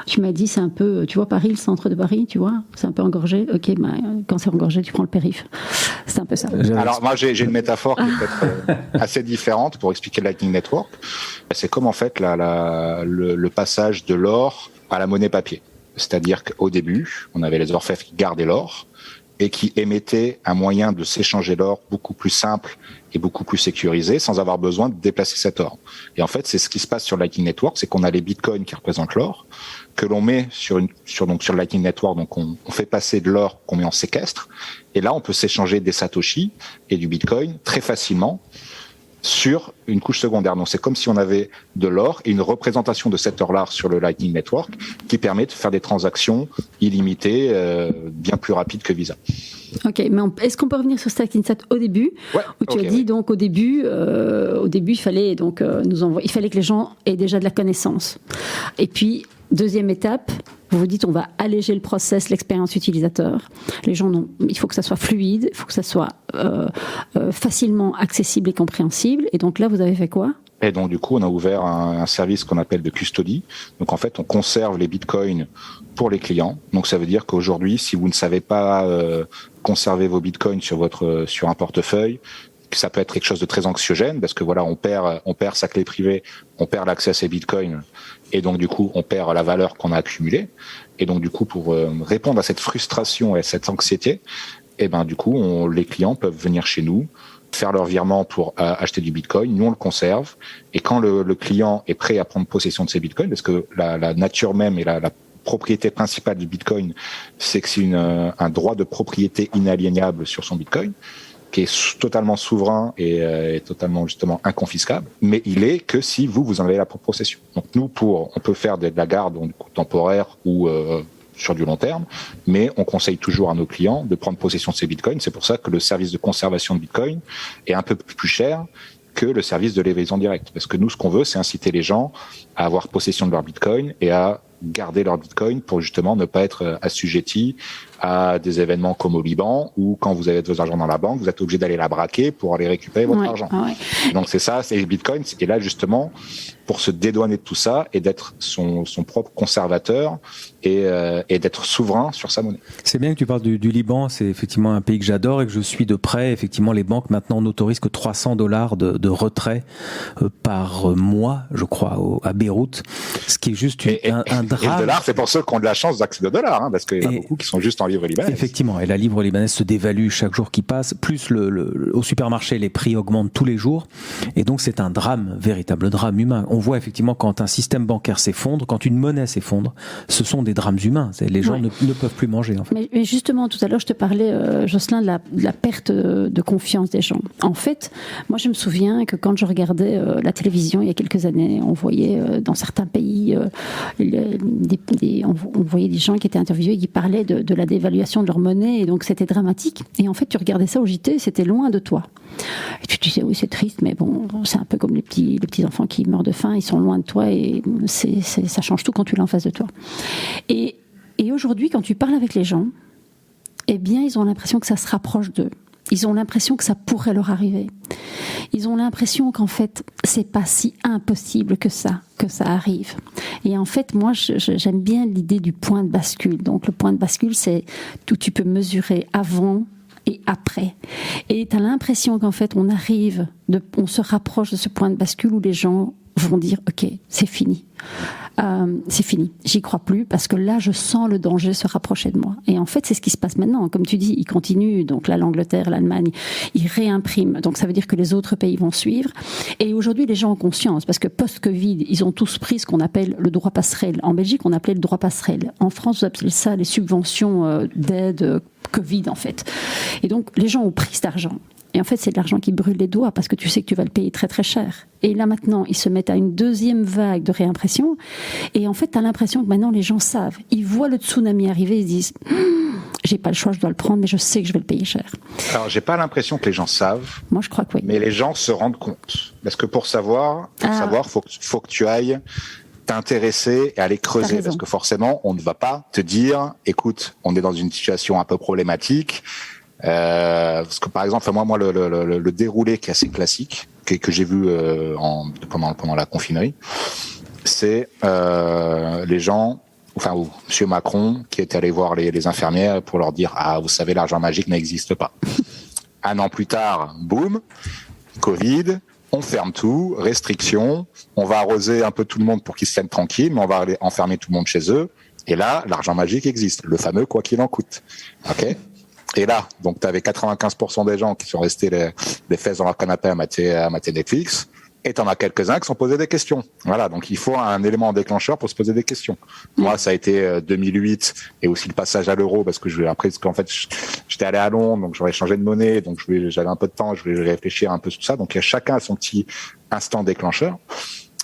Tu m'as dit, c'est un peu, tu vois, Paris, le centre de Paris, tu vois, c'est un peu engorgé. Ok, quand c'est engorgé, tu prends le périph'. C'est un peu ça. Alors, moi, j'ai une métaphore qui est peut-être assez différente pour expliquer le Lightning Network. C'est comme, en fait, le passage de l'or à la monnaie papier. C'est-à-dire qu'au début, on avait les orfèvres qui gardaient l'or et qui émettaient un moyen de s'échanger l'or beaucoup plus simple et beaucoup plus sécurisé sans avoir besoin de déplacer cet or. Et en fait, c'est ce qui se passe sur Lightning Network, c'est qu'on a les bitcoins qui représentent l'or, que l'on met sur le Lightning Network, donc on fait passer de l'or qu'on met en séquestre, et là on peut s'échanger des satoshi et du bitcoin très facilement sur une couche secondaire. Donc c'est comme si on avait de l'or et une représentation de cet or-là sur le Lightning Network qui permet de faire des transactions illimitées, bien plus rapides que Visa. Ok, mais est-ce qu'on peut revenir sur Stakinsat au début, où tu as dit donc au début, il fallait donc il fallait que les gens aient déjà de la connaissance. Et puis deuxième étape, vous vous dites on va alléger le process, l'expérience utilisateur. Les gens il faut que ça soit fluide, il faut que ça soit facilement accessible et compréhensible. Et donc là, vous avez fait quoi ? Et donc du coup, on a ouvert un service qu'on appelle de custody. Donc en fait, on conserve les bitcoins pour les clients. Donc ça veut dire qu'aujourd'hui, si vous ne savez pas conserver vos bitcoins sur un portefeuille, que ça peut être quelque chose de très anxiogène parce que voilà, on perd sa clé privée, on perd l'accès à ses bitcoins et donc du coup, on perd la valeur qu'on a accumulée. Et donc du coup, pour répondre à cette frustration et à cette anxiété, et ben du coup, les clients peuvent venir chez nous, faire leur virement pour acheter du bitcoin, nous on le conserve, et quand le client est prêt à prendre possession de ses bitcoins, parce que la nature même et la propriété principale du bitcoin, c'est que c'est un droit de propriété inaliénable sur son bitcoin, qui est totalement souverain et totalement justement inconfiscable, mais il est que si vous en avez la possession. Donc nous, on peut faire de la garde donc, temporaire ou sur du long terme, mais on conseille toujours à nos clients de prendre possession de ces bitcoins. C'est pour ça que le service de conservation de bitcoin est un peu plus cher que le service de livraison directe. Parce que nous, ce qu'on veut, c'est inciter les gens à avoir possession de leur bitcoin et à garder leur bitcoin pour justement ne pas être assujettis à des événements comme au Liban où quand vous avez vos argent dans la banque, vous êtes obligé d'aller la braquer pour aller récupérer votre argent. Ouais. Donc c'est ça, c'est les bitcoins. Et là, justement, pour se dédouaner de tout ça et d'être son propre conservateur et d'être souverain sur sa monnaie. C'est bien que tu parles du Liban, c'est effectivement un pays que j'adore et que je suis de près. Effectivement, les banques maintenant n'autorisent que $300 de retrait par mois, je crois, à Beyrouth, ce qui est juste un drame. Et le dollar, c'est pour ceux qui ont de la chance d'accéder au dollar, parce qu'il y en a beaucoup qui sont juste en livre libanais. Effectivement, et la livre libanaise se dévalue chaque jour qui passe, plus au supermarché, les prix augmentent tous les jours, et donc c'est un drame, véritable drame humain. On voit effectivement quand un système bancaire s'effondre, quand une monnaie s'effondre, ce sont des drames humains. Les gens ne peuvent plus manger, en fait. Mais justement, tout à l'heure, je te parlais, Jocelyn, de la perte de confiance des gens. En fait, moi, je me souviens que quand je regardais la télévision il y a quelques années, on voyait dans certains pays, on voyait des gens qui étaient interviewés qui parlaient de la dévaluation de leur monnaie, et donc c'était dramatique. Et en fait, tu regardais ça au JT, c'était loin de toi. Et tu te disais, oui, c'est triste, mais bon, c'est un peu comme les petits enfants qui meurent de faim, ils sont loin de toi, et ça change tout quand tu l'as en face de toi. Et aujourd'hui, quand tu parles avec les gens, eh bien, ils ont l'impression que ça se rapproche d'eux. Ils ont l'impression que ça pourrait leur arriver. Ils ont l'impression qu'en fait, c'est pas si impossible que ça arrive. Et en fait, moi, j'aime bien l'idée du point de bascule. Donc, le point de bascule, c'est où tu peux mesurer avant et après. Et tu as l'impression qu'en fait, on se rapproche de ce point de bascule où les gens vont dire, OK, c'est fini. C'est fini, j'y crois plus parce que là je sens le danger se rapprocher de moi. Et en fait c'est ce qui se passe maintenant, comme tu dis, ils continuent, donc là l'Angleterre, l'Allemagne, ils réimpriment, donc ça veut dire que les autres pays vont suivre. Et aujourd'hui les gens ont conscience, parce que post-Covid ils ont tous pris ce qu'on appelle le droit passerelle. En Belgique on appelait le droit passerelle, en France vous appelez ça les subventions d'aide Covid en fait. Et donc les gens ont pris cet argent. Et en fait, c'est de l'argent qui brûle les doigts parce que tu sais que tu vas le payer très très cher. Et là maintenant, ils se mettent à une deuxième vague de réimpression. Et en fait, tu as l'impression que maintenant les gens savent. Ils voient le tsunami arriver, ils se disent j'ai pas le choix, je dois le prendre, mais je sais que je vais le payer cher. Alors, j'ai pas l'impression que les gens savent. Moi, je crois que oui. Mais les gens se rendent compte. Parce que pour savoir, faut que tu ailles t'intéresser et aller creuser. Parce que forcément, on ne va pas te dire écoute, on est dans une situation un peu problématique. Parce que par exemple, moi le déroulé qui est assez classique, que j'ai vu pendant la confinerie, c'est les gens, ou Monsieur Macron qui est allé voir les infirmières pour leur dire vous savez, l'argent magique n'existe pas. Un an plus tard, boum, Covid, on ferme tout, restrictions, on va arroser un peu tout le monde pour qu'ils se tiennent tranquilles, mais on va aller enfermer tout le monde chez eux. Et là, l'argent magique existe, le fameux quoi qu'il en coûte. Ok. Et là, donc, tu avais 95% des gens qui sont restés les fesses dans leur canapé à mater Netflix. Et t'en as quelques-uns qui sont posés des questions. Voilà, donc il faut un élément déclencheur pour se poser des questions. Moi, ça a été 2008 et aussi le passage à l'euro parce que qu'en fait, j'étais allé à Londres, donc j'aurais changé de monnaie, donc j'avais un peu de temps, je voulais réfléchir un peu sur ça. Donc chacun a son petit instant déclencheur.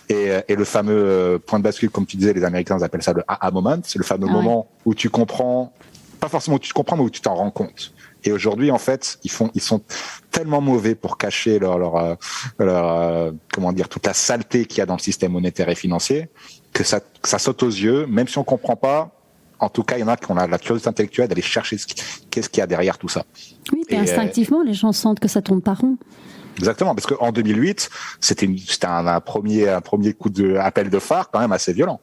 Et le fameux point de bascule, comme tu disais, les Américains appellent ça le aha moment. C'est le fameux moment où tu comprends, pas forcément où tu te comprends, mais où tu t'en rends compte. Et aujourd'hui, en fait, ils sont tellement mauvais pour cacher leur comment dire, toute la saleté qu'il y a dans le système monétaire et financier, que ça saute aux yeux, même si on comprend pas. En tout cas, il y en a qui ont la curiosité intellectuelle d'aller chercher qu'est-ce qu'il y a derrière tout ça. Oui, et instinctivement, les gens sentent que ça tourne pas rond. Exactement, parce qu'en 2008, c'était un premier coup de appel de phare quand même assez violent.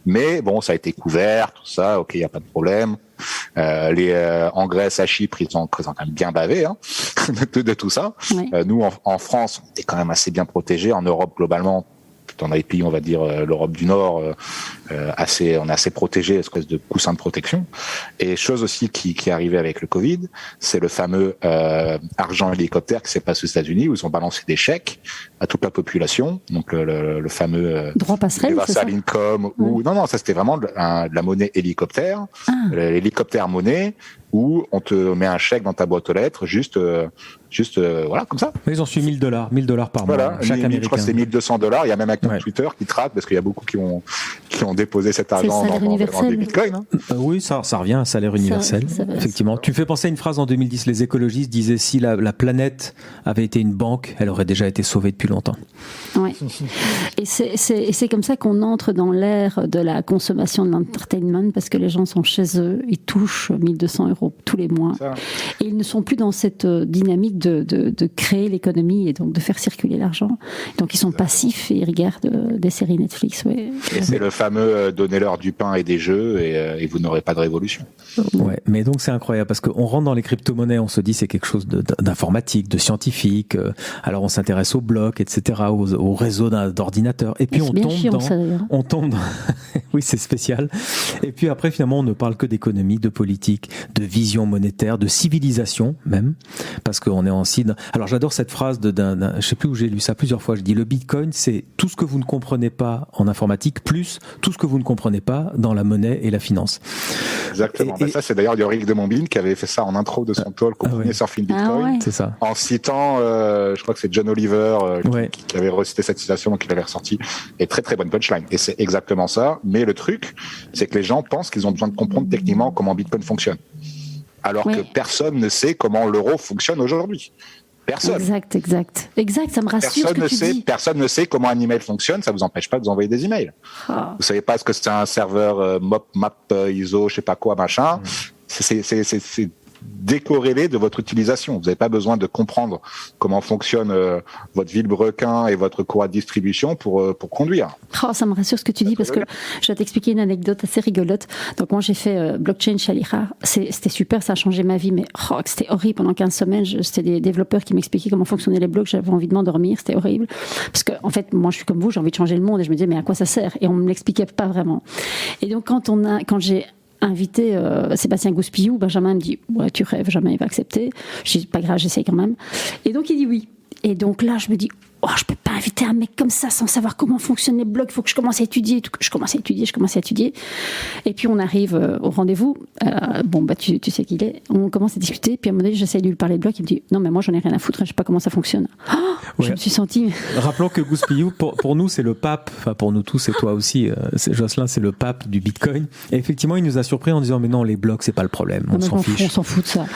Mais bon, ça a été couvert, tout ça, ok, il y a pas de problème. En Grèce, à Chypre, ils ont quand même bien bavé de tout ça. Oui. Nous, en France, on est quand même assez bien protégés. En Europe, globalement, dans les pays, on va dire l'Europe du Nord, on est assez protégé, espèce de coussin de protection. Et chose aussi qui est arrivée avec le Covid, c'est le fameux argent hélicoptère qui s'est passé aux États-Unis où ils ont balancé des chèques à toute la population. Donc le fameux droit passerelle, universal income ou non, ça c'était vraiment de la monnaie hélicoptère, l'hélicoptère monnaie où on te met un chèque dans ta boîte aux lettres, juste voilà, comme ça. Ils ont su $1,000 par mois, voilà, chaque Américain. Je crois que c'est $1,200. Il y a même un compte Twitter qui traque, parce qu'il y a beaucoup qui ont déposé cet argent dans des bitcoins. Oui, ça revient à un salaire universel. Ça effectivement. Tu fais penser à une phrase en 2010, les écologistes disaient si la planète avait été une banque, elle aurait déjà été sauvée depuis longtemps. Oui. Et c'est comme ça qu'on entre dans l'ère de la consommation de l'entertainment, parce que les gens sont chez eux, ils touchent 1,200 € tous les mois. Ça. Et ils ne sont plus dans cette dynamique de créer l'économie et donc de faire circuler l'argent. Donc ils sont passifs et ils regardent des séries Netflix. Ouais. Et c'est le fameux donnez-leur du pain et des jeux et vous n'aurez pas de révolution. Ouais, mais donc c'est incroyable parce qu'on rentre dans les crypto-monnaies, on se dit c'est quelque chose d'informatique, de scientifique. Alors on s'intéresse aux blocs, etc., aux réseaux d'ordinateurs. Et puis on tombe dans oui, c'est spécial. Et puis après finalement on ne parle que d'économie, de politique, de vision monétaire, de civilisation même, parce qu'on est aussi. Alors j'adore cette phrase je sais plus où j'ai lu ça plusieurs fois. Je dis le Bitcoin, c'est tout ce que vous ne comprenez pas en informatique plus tout ce que vous ne comprenez pas dans la monnaie et la finance. Exactement. Ça c'est d'ailleurs Yorick de Montbin qui avait fait ça en intro de son talk au premier Surfing Bitcoin. C'est ça. En citant, je crois que c'est John Oliver qui avait recité cette citation, donc il l'avait ressorti. Et très très bonne punchline. Et c'est exactement ça. Mais le truc, c'est que les gens pensent qu'ils ont besoin de comprendre techniquement comment Bitcoin fonctionne. Alors que personne ne sait comment l'euro fonctionne aujourd'hui. Personne. Exact. Ça me rassure ce que tu dis. Personne ne sait comment un email fonctionne. Ça vous empêche pas de vous envoyer des emails. Vous savez pas ce que c'est un serveur map ISO, je sais pas quoi, machin. C'est décorrélé de votre utilisation. Vous n'avez pas besoin de comprendre comment fonctionne votre Villebrequin et votre courroie de distribution pour conduire. Ça me rassure ce que tu dis parce que je vais t'expliquer une anecdote assez rigolote. Donc moi j'ai fait blockchain chez Alira. C'était super, ça a changé ma vie, mais c'était horrible pendant 15 semaines. C'était des développeurs qui m'expliquaient comment fonctionnaient les blocs. J'avais envie de m'endormir, c'était horrible. Parce que en fait, moi je suis comme vous, j'ai envie de changer le monde et je me disais mais à quoi ça sert? Et on me l'expliquait pas vraiment. Et donc quand j'ai invité Sébastien Gouspillou, Benjamin me dit ouais, tu rêves, jamais il va accepter. Je dis pas grave, j'essaie quand même. Et donc il dit oui. Et donc là je me dis je peux pas inviter un mec comme ça sans savoir comment fonctionnent les blocs, il faut que je commence à étudier. Je commence à étudier. Et puis on arrive au rendez-vous. Tu sais qui il est. On commence à discuter. Puis à un moment donné, j'essaie de lui parler de blocs. Il me dit non, mais moi j'en ai rien à foutre, je sais pas comment ça fonctionne. Je me suis sentie. Rappelons que Gouspillou, pour nous, c'est le pape. Enfin, pour nous tous, et toi aussi, Jocelyn, c'est le pape du Bitcoin. Et effectivement, il nous a surpris en disant mais non, les blocs, c'est pas le problème. On s'en fiche. On s'en fout de ça.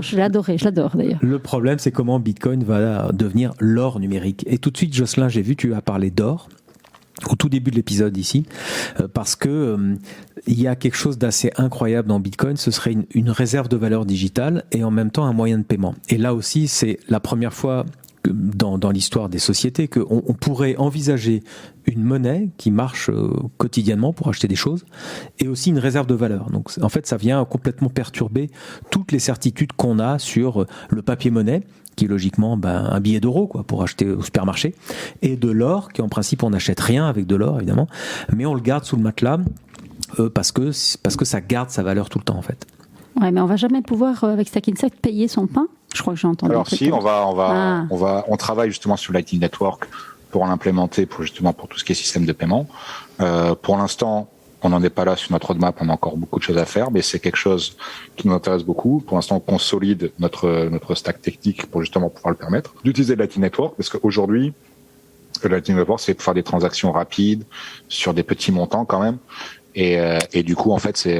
Je l'adore d'ailleurs. Le problème, c'est comment Bitcoin va devenir l'or numérique. Et tout de suite, Jocelyn, j'ai vu, tu as parlé d'or au tout début de l'épisode ici, parce que il y a quelque chose d'assez incroyable dans Bitcoin. Ce serait une réserve de valeur digitale et en même temps un moyen de paiement. Et là aussi, c'est la première fois dans l'histoire des sociétés qu'on pourrait envisager une monnaie qui marche quotidiennement pour acheter des choses et aussi une réserve de valeur. Donc en fait, ça vient complètement perturber toutes les certitudes qu'on a sur le papier monnaie, qui est logiquement un billet d'euro pour acheter au supermarché, et de l'or, qui en principe on n'achète rien avec de l'or évidemment, mais on le garde sous le matelas parce que ça garde sa valeur tout le temps en fait. Ouais, mais on va jamais pouvoir avec Stack Insect payer son pain. Je crois que j'ai entendu. Alors si, on travaille justement sur Lightning Network pour l'implémenter pour tout ce qui est système de paiement. Pour l'instant, on n'en est pas là sur notre roadmap, on a encore beaucoup de choses à faire, mais c'est quelque chose qui nous intéresse beaucoup. Pour l'instant, on consolide notre stack technique pour justement pouvoir le permettre d'utiliser le Lightning Network, parce qu'aujourd'hui, le Lightning Network, c'est pour faire des transactions rapides sur des petits montants quand même. Et du coup, en fait, il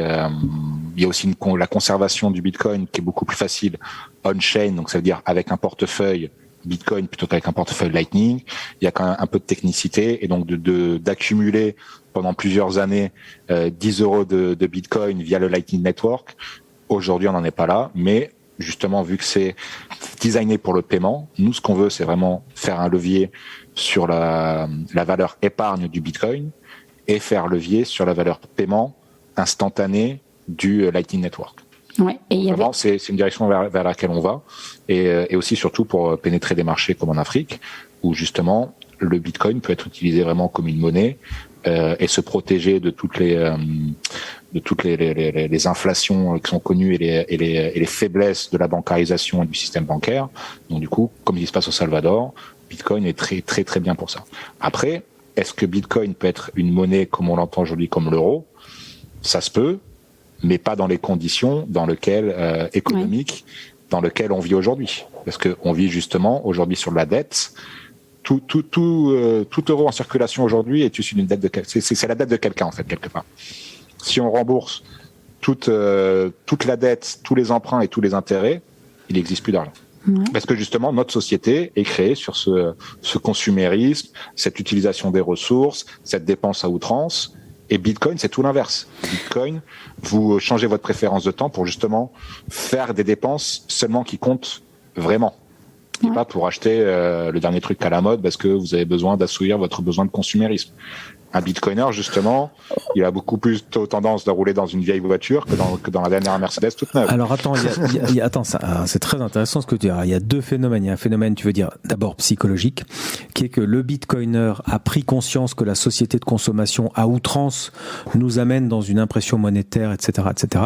y a aussi la conservation du Bitcoin qui est beaucoup plus facile on-chain, donc ça veut dire avec un portefeuille Bitcoin plutôt qu'avec un portefeuille Lightning. Il y a quand même un peu de technicité, et donc d'accumuler pendant plusieurs années 10 euros de Bitcoin via le Lightning Network. Aujourd'hui, on n'en est pas là, mais justement, vu que c'est designé pour le paiement, nous, ce qu'on veut, c'est vraiment faire un levier sur la valeur épargne du Bitcoin et faire levier sur la valeur paiement instantanée du Lightning Network. Ouais, et vraiment, c'est une direction vers laquelle on va, et aussi surtout pour pénétrer des marchés comme en Afrique, où justement le Bitcoin peut être utilisé vraiment comme une monnaie et se protéger de toutes les inflations qui sont connues et les faiblesses de la bancarisation et du système bancaire. Donc du coup, comme il se passe au Salvador, Bitcoin est très très très bien pour ça. Après, est-ce que Bitcoin peut être une monnaie comme on l'entend aujourd'hui, comme l'euro? Ça se peut, mais pas dans les conditions économiques dans lesquelles on vit aujourd'hui. Parce qu'on vit justement aujourd'hui sur la dette. Tout euro en circulation aujourd'hui est issu d'une dette de quelqu'un. C'est la dette de quelqu'un, en fait, quelque part. Si on rembourse toute la dette, tous les emprunts et tous les intérêts, il n'existe plus d'argent. Parce que justement, notre société est créée sur ce consumérisme, cette utilisation des ressources, cette dépense à outrance. Et Bitcoin, c'est tout l'inverse. Bitcoin, vous changez votre préférence de temps pour justement faire des dépenses seulement qui comptent vraiment. Et pas pour acheter le dernier truc à la mode parce que vous avez besoin d'assouvir votre besoin de consumérisme. Un bitcoiner, justement, il a beaucoup plus tendance de rouler dans une vieille voiture que dans la dernière Mercedes toute neuve. Alors attends, c'est très intéressant ce que tu dis. Il y a deux phénomènes. Il y a un phénomène, tu veux dire, d'abord psychologique, qui est que le bitcoiner a pris conscience que la société de consommation à outrance nous amène dans une impression monétaire, etc., etc.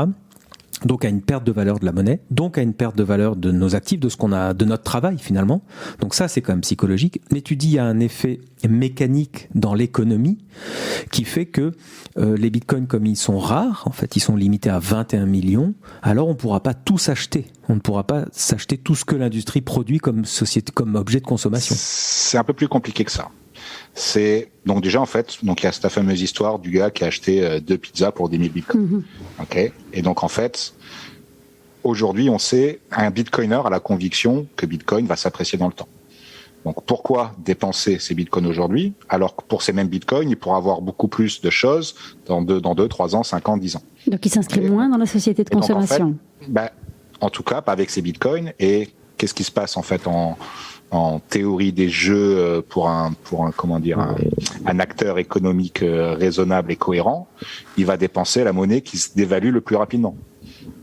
Donc à une perte de valeur de la monnaie, donc à une perte de valeur de nos actifs, de ce qu'on a, de notre travail finalement. Donc ça, c'est quand même psychologique. Mais tu dis, il y a un effet mécanique dans l'économie qui fait que les bitcoins, comme ils sont rares, en fait, ils sont limités à 21 millions, alors on ne pourra pas tout s'acheter. On ne pourra pas s'acheter tout ce que l'industrie produit comme société, comme objet de consommation. C'est un peu plus compliqué que ça. Donc déjà, en fait, il y a cette fameuse histoire du gars qui a acheté 2 pizzas pour 10 000 bitcoins. Okay. Et donc en fait, aujourd'hui, on sait, un bitcoiner a la conviction que Bitcoin va s'apprécier dans le temps. Donc pourquoi dépenser ces bitcoins aujourd'hui, alors que pour ces mêmes bitcoins, il pourra avoir beaucoup plus de choses dans 2, 3 ans, 5 ans, 10 ans. Donc il s'inscrit moins dans la société de consommation. Donc, en tout cas, pas avec ces bitcoins. Et qu'est-ce qui se passe en fait en théorie des jeux pour un acteur économique raisonnable et cohérent? Il va dépenser la monnaie qui se dévalue le plus rapidement.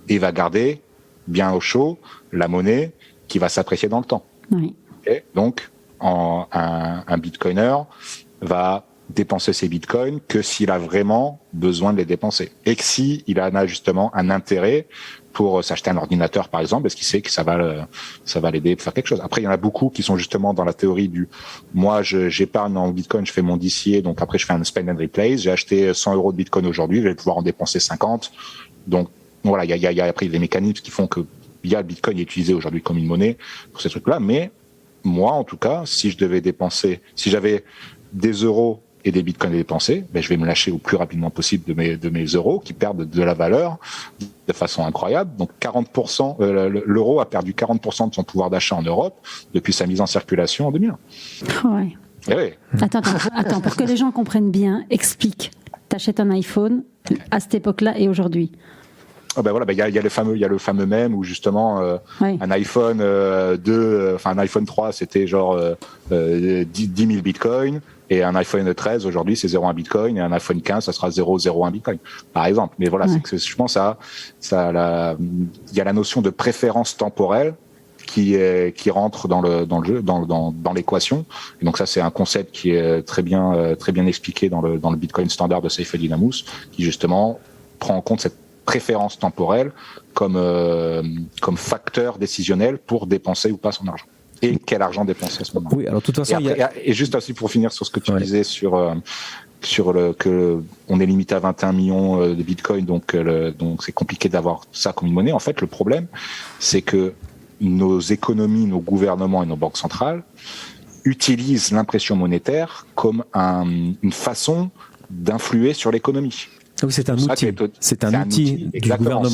Et il va garder bien au chaud la monnaie qui va s'apprécier dans le temps. Oui. Okay. Donc, un bitcoiner va dépenser ses bitcoins que s'il a vraiment besoin de les dépenser. Et que s'il en a justement un intérêt pour s'acheter un ordinateur, par exemple, parce qu'il sait que ça va l'aider pour faire quelque chose. Après, il y en a beaucoup qui sont justement dans la théorie du moi, j'épargne en bitcoin, je fais mon DCA, donc après je fais un spend and replace. J'ai acheté 100 euros de bitcoin aujourd'hui, je vais pouvoir en dépenser 50. Donc voilà, il y a après des mécanismes qui font que le bitcoin est utilisé aujourd'hui comme une monnaie pour ces trucs-là. Mais moi, en tout cas, si j'avais des euros et des bitcoins à dépenser, je vais me lâcher au plus rapidement possible de mes euros qui perdent de la valeur de façon incroyable. Donc 40%, l'euro a perdu 40% de son pouvoir d'achat en Europe depuis sa mise en circulation en 2001. Ouais. Et oui. Attends, pour que les gens comprennent bien, explique. T'achètes un iPhone à cette époque-là et aujourd'hui. Il y a le fameux mème où justement un iPhone 2, un iPhone 3 c'était genre 10 000 bitcoins, et un iPhone 13 aujourd'hui c'est 0,1 bitcoin, et un iPhone 15 ça sera 0,01 bitcoin par exemple. Mais voilà, c'est que je pense il y a la notion de préférence temporelle qui rentre dans le jeu, dans l'équation. Et donc ça, c'est un concept qui est très bien expliqué dans le Bitcoin standard de Saifeddin Ammous, qui justement prend en compte cette préférence temporelle comme facteur décisionnel pour dépenser ou pas son argent. et quel argent dépenser à ce moment. Oui, alors de toute façon, et juste aussi pour finir sur ce que tu disais sur que on est limité à 21 millions de bitcoins, donc c'est compliqué d'avoir ça comme une monnaie. En fait, le problème, c'est que nos économies, nos gouvernements et nos banques centrales utilisent l'impression monétaire comme une façon d'influer sur l'économie. Oui, c'est un outil. C'est un outil du gouvernement.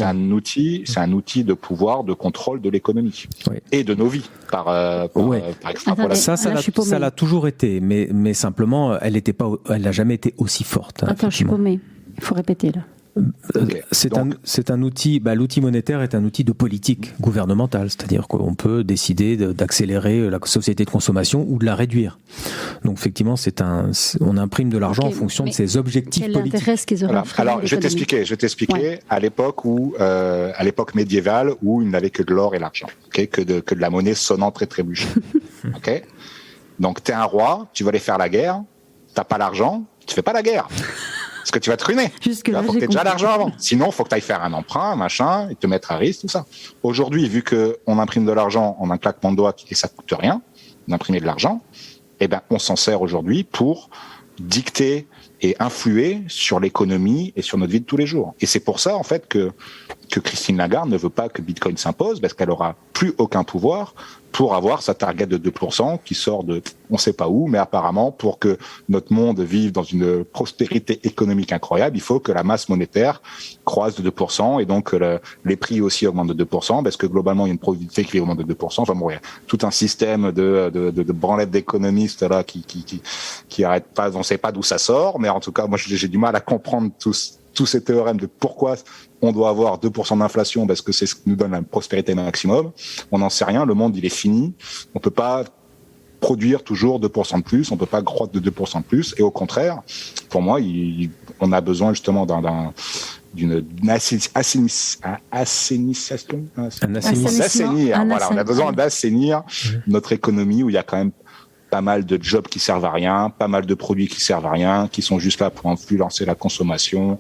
C'est un outil de pouvoir, de contrôle de l'économie et de nos vies par extrapolation. Ça l'a toujours été, mais simplement, elle n'a jamais été aussi forte. Attends, je suis paumée. Il faut répéter là. C'est un outil. L'outil monétaire est un outil de politique gouvernementale, c'est-à-dire qu'on peut décider d'accélérer la société de consommation ou de la réduire. Donc effectivement, on imprime de l'argent en fonction de ses objectifs politiques. Alors, je vais t'expliquer. À l'époque médiévale où il n'avait que de l'or et l'argent, que de la monnaie sonnante et trébuchante. Donc t'es un roi, tu vas aller faire la guerre, t'as pas l'argent, tu fais pas la guerre. Parce que tu vas te ruiner. Il faut que tu aies déjà l'argent avant. Sinon, il faut que tu ailles faire un emprunt, machin, et te mettre à risque, tout ça. Aujourd'hui, vu qu'on imprime de l'argent en un claquement de doigts et ça coûte rien d'imprimer de l'argent, on s'en sert aujourd'hui pour dicter et influer sur l'économie et sur notre vie de tous les jours. Et c'est pour ça, en fait, que Christine Lagarde ne veut pas que Bitcoin s'impose, parce qu'elle aura plus aucun pouvoir pour avoir sa target de 2% qui sort de on sait pas où, mais apparemment pour que notre monde vive dans une prospérité économique incroyable, il faut que la masse monétaire croise de 2% et donc les prix aussi augmentent de 2% parce que globalement il y a une probabilité qu'il augmente de 2%. Enfin bon, il y a tout un système de branlettes d'économistes là qui arrêtent pas, on sait pas d'où ça sort, mais en tout cas moi j'ai du mal à comprendre tous ces théorèmes de pourquoi on doit avoir 2% d'inflation parce que c'est ce qui nous donne la prospérité maximum. On n'en sait rien. Le monde, il est fini. On peut pas produire toujours 2% de plus. On peut pas croître de 2% de plus. Et au contraire, pour moi, on a besoin justement d'une assainissement. Voilà, on a besoin d'assainir notre économie où il y a quand même pas mal de jobs qui servent à rien, pas mal de produits qui servent à rien, qui sont juste là pour influencer la consommation.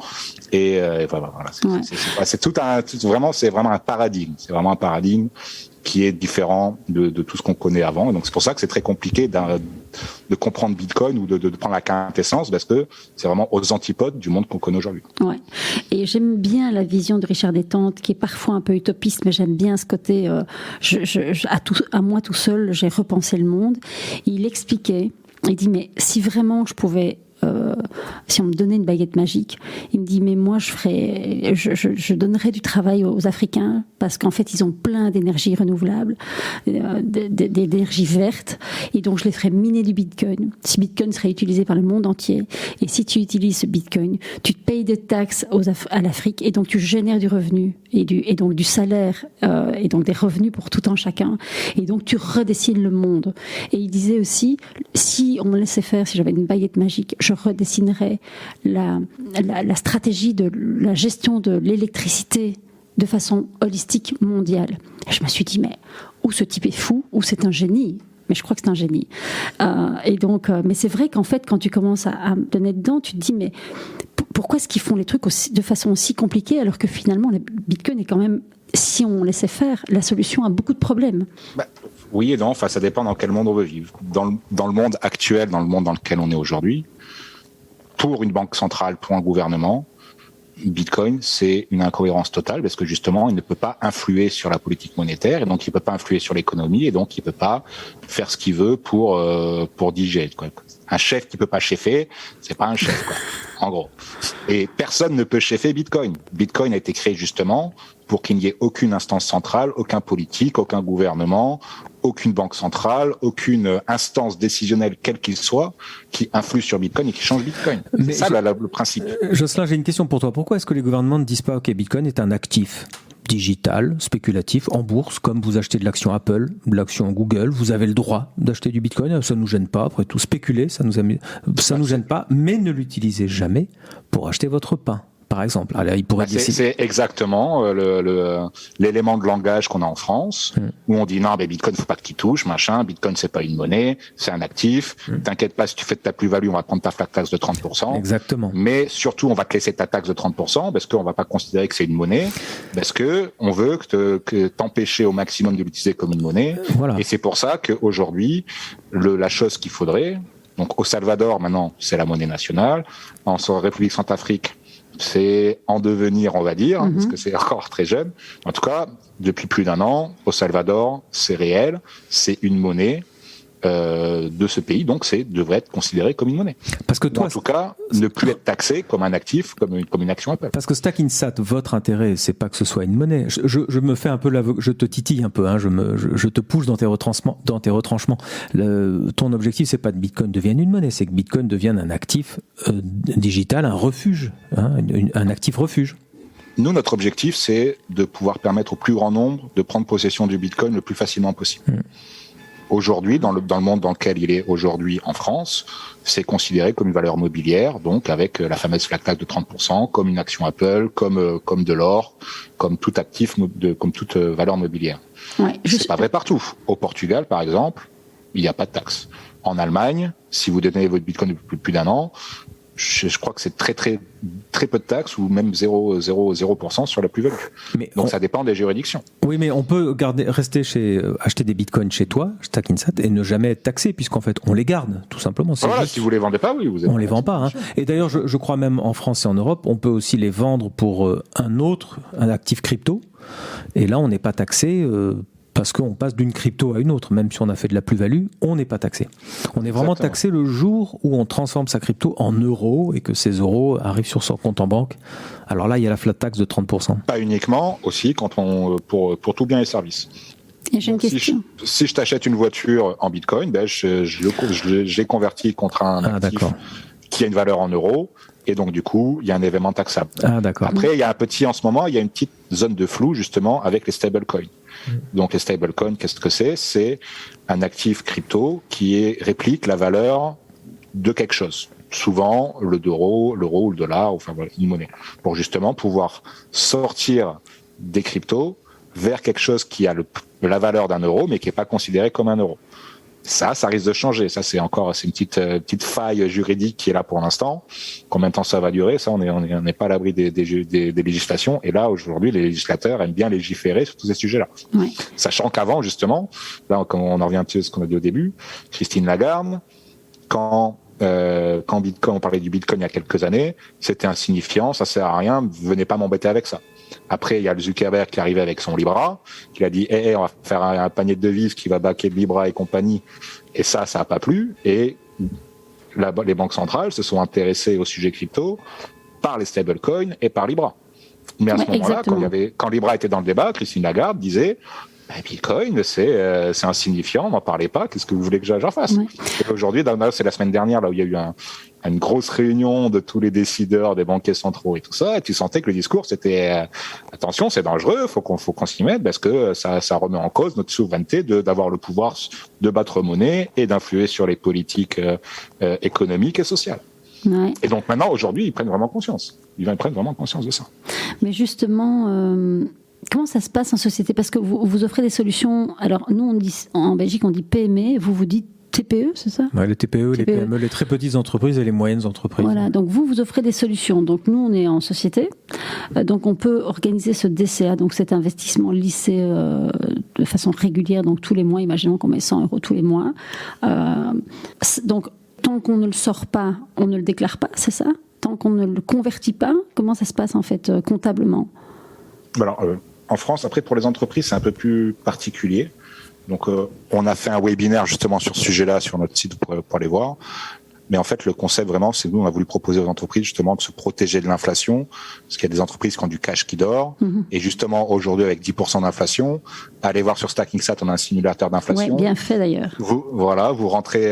Et voilà, c'est vraiment un paradigme. C'est vraiment un paradigme qui est différent de tout ce qu'on connaît avant. Et donc c'est pour ça que c'est très compliqué de comprendre Bitcoin ou de prendre la quintessence, parce que c'est vraiment aux antipodes du monde qu'on connaît aujourd'hui. Ouais. Et j'aime bien la vision de Richard Détente, qui est parfois un peu utopiste, mais j'aime bien ce côté. À moi tout seul, j'ai repensé le monde. Il expliquait. Il dit mais si vraiment je pouvais. Si on me donnait une baguette magique, il me dit mais moi je donnerais du travail aux Africains parce qu'en fait ils ont plein d'énergies renouvelables, d'énergie verte, et donc je les ferais miner du Bitcoin. Si Bitcoin serait utilisé par le monde entier, et si tu utilises ce Bitcoin, tu te payes des taxes à l'Afrique, et donc tu génères du revenu et donc du salaire et donc des revenus pour tout un chacun, et donc tu redessines le monde. Et il disait aussi, si on me laissait faire, si j'avais une baguette magique, je redessinerais la stratégie de la gestion de l'électricité de façon holistique mondiale. Et je me suis dit, mais ou ce type est fou, ou c'est un génie. Mais je crois que c'est un génie. Et donc, mais c'est vrai qu'en fait, quand tu commences à donner dedans, tu te dis, mais pourquoi est-ce qu'ils font les trucs de façon aussi compliquée, alors que finalement, le Bitcoin est quand même, si on laissait faire, la solution à beaucoup de problèmes. Oui et non, enfin, ça dépend dans quel monde on veut vivre. Dans le monde actuel, dans le monde dans lequel on est aujourd'hui, pour une banque centrale, pour un gouvernement, Bitcoin, c'est une incohérence totale parce que justement, il ne peut pas influer sur la politique monétaire et donc il ne peut pas influer sur l'économie et donc il ne peut pas faire ce qu'il veut pour diriger. Un chef qui peut pas chefer, c'est pas un chef, quoi, en gros. Et personne ne peut chefer Bitcoin. Bitcoin a été créé justement pour qu'il n'y ait aucune instance centrale, aucun politique, aucun gouvernement, aucune banque centrale, aucune instance décisionnelle, quelle qu'il soit, qui influe sur Bitcoin et qui change Bitcoin. C'est ça le principe. Jocelyn, j'ai une question pour toi. Pourquoi est-ce que les gouvernements ne disent pas, OK, Bitcoin est un actif digital, spéculatif, en bourse, comme vous achetez de l'action Apple, de l'action Google, vous avez le droit d'acheter du Bitcoin, ça ne nous gêne pas, après tout, spéculer, ça nous gêne pas, mais ne l'utilisez jamais pour acheter votre pain. par exemple. Alors, il pourrait décider. C'est exactement l'élément de langage qu'on a en France, où on dit non, mais Bitcoin, faut pas que tu touches, machin. Bitcoin, c'est pas une monnaie, c'est un actif. T'inquiète pas, si tu fais de ta plus-value, on va prendre ta flat tax de 30%. Exactement. Mais surtout, on va te laisser ta taxe de 30% parce qu'on va pas considérer que c'est une monnaie, parce que on veut que t'empêcher au maximum de l'utiliser comme une monnaie. Voilà. Et c'est pour ça qu'aujourd'hui, la chose qu'il faudrait, donc au Salvador, maintenant, c'est la monnaie nationale. En République Centrafrique, c'est en devenir, on va dire, parce que c'est encore très jeune. En tout cas, depuis plus d'1 an, au Salvador, c'est réel, c'est une monnaie de ce pays, donc devrait être considéré comme une monnaie. Parce que toi, en tout cas, ne plus être taxé comme un actif, comme une action Apple. Parce que Stackinsat, votre intérêt, c'est pas que ce soit une monnaie. Je me fais un peu je te titille un peu, hein, je te pousse dans tes retranchements. Ton objectif, c'est pas que Bitcoin devienne une monnaie, c'est que Bitcoin devienne un actif digital, un refuge, hein, un actif refuge. Nous, notre objectif, c'est de pouvoir permettre au plus grand nombre de prendre possession du Bitcoin le plus facilement possible. Aujourd'hui, dans le monde dans lequel il est aujourd'hui en France, c'est considéré comme une valeur mobilière, donc avec la fameuse flat tax de 30%, comme une action Apple, comme de l'or, comme tout actif, comme toute valeur mobilière. Ouais, c'est pas vrai partout. Au Portugal, par exemple, il n'y a pas de taxe. En Allemagne, si vous détenez votre Bitcoin depuis plus d'1 an, je crois que c'est très peu de taxes ou même 0% sur la plus-value. Donc ça dépend des juridictions. Oui, mais on peut acheter des bitcoins chez toi, Stackinsat, et ne jamais être taxé, puisqu'en fait on les garde, tout simplement. Voilà, si vous les vendez pas, oui, on les vend pas. Hein. Et d'ailleurs, je crois même en France et en Europe, on peut aussi les vendre pour un actif crypto. Et là, on n'est pas taxé. Parce qu'on passe d'une crypto à une autre, même si on a fait de la plus-value, on n'est pas taxé. On est vraiment taxé le jour où on transforme sa crypto en euros et que ces euros arrivent sur son compte en banque. Alors là, il y a la flat tax de 30%. Pas uniquement, aussi pour tout bien et service. Et j'ai une question. Si je t'achète une voiture en Bitcoin, je l'ai converti contre un actif qui a une valeur en euros. Et donc, du coup, il y a un événement taxable. Après, il y a en ce moment, il y a une petite zone de flou, justement, avec les stablecoins. Donc, les stablecoins, qu'est-ce que c'est ? C'est un actif crypto qui réplique la valeur de quelque chose. Souvent, l'euro ou le dollar, enfin, voilà, une monnaie. Pour justement pouvoir sortir des cryptos vers quelque chose qui a la valeur d'1 euro, mais qui n'est pas considéré comme 1 euro. Ça risque de changer. Ça, c'est une petite faille juridique qui est là pour l'instant. Combien de temps ça va durer ? Ça, on n'est pas à l'abri des législations. Et là, aujourd'hui, les législateurs aiment bien légiférer sur tous ces sujets-là. Oui. Sachant qu'avant, justement, là, on en revient un petit peu à ce qu'on a dit au début, Christine Lagarde, quand Bitcoin, on parlait du Bitcoin il y a quelques années, c'était insignifiant, ça sert à rien, venez pas m'embêter avec ça. Après, il y a le Zuckerberg qui est arrivé avec son Libra, qui a dit on va faire un panier de devises qui va backer Libra et compagnie. Et ça a pas plu. Et les banques centrales se sont intéressées au sujet crypto par les stablecoins et par Libra. Mais à ce moment-là, quand Libra était dans le débat, Christine Lagarde disait Bitcoin, c'est insignifiant, n'en parlez pas, qu'est-ce que vous voulez que j'en fasse ? Oui. Et aujourd'hui, c'est la semaine dernière, là où il y a eu une grosse réunion de tous les décideurs des banquiers centraux et tout ça, et tu sentais que le discours c'était attention, c'est dangereux, faut qu'on s'y mette parce que ça remet en cause notre souveraineté d'avoir le pouvoir de battre monnaie et d'influer sur les politiques économiques et sociales. Ouais. Et donc maintenant, aujourd'hui, ils prennent vraiment conscience. Ils prennent vraiment conscience de ça. Mais justement, comment ça se passe en société ? Parce que vous offrez des solutions. Alors nous, on dit en Belgique, on dit PME. Vous dites TPE, c'est ça ? Ouais, les TPE, les PME, les très petites entreprises et les moyennes entreprises. Voilà, donc vous offrez des solutions. Donc nous, on est en société. Donc on peut organiser ce DCA, donc cet investissement lissé de façon régulière, donc tous les mois. Imaginons qu'on met 100 € tous les mois. Donc tant qu'on ne le sort pas, on ne le déclare pas, c'est ça ? Tant qu'on ne le convertit pas, comment ça se passe en fait comptablement ? Alors, en France, après pour les entreprises, c'est un peu plus particulier. Donc, on a fait un webinaire justement sur ce sujet-là sur notre site pour aller voir. Mais en fait, le concept vraiment, c'est nous, on a voulu proposer aux entreprises justement de se protéger de l'inflation, parce qu'il y a des entreprises qui ont du cash qui dort. Et justement, aujourd'hui, avec 10% d'inflation, allez voir sur Stackinsat, on a un simulateur d'inflation. Ouais, bien fait d'ailleurs. Vous rentrez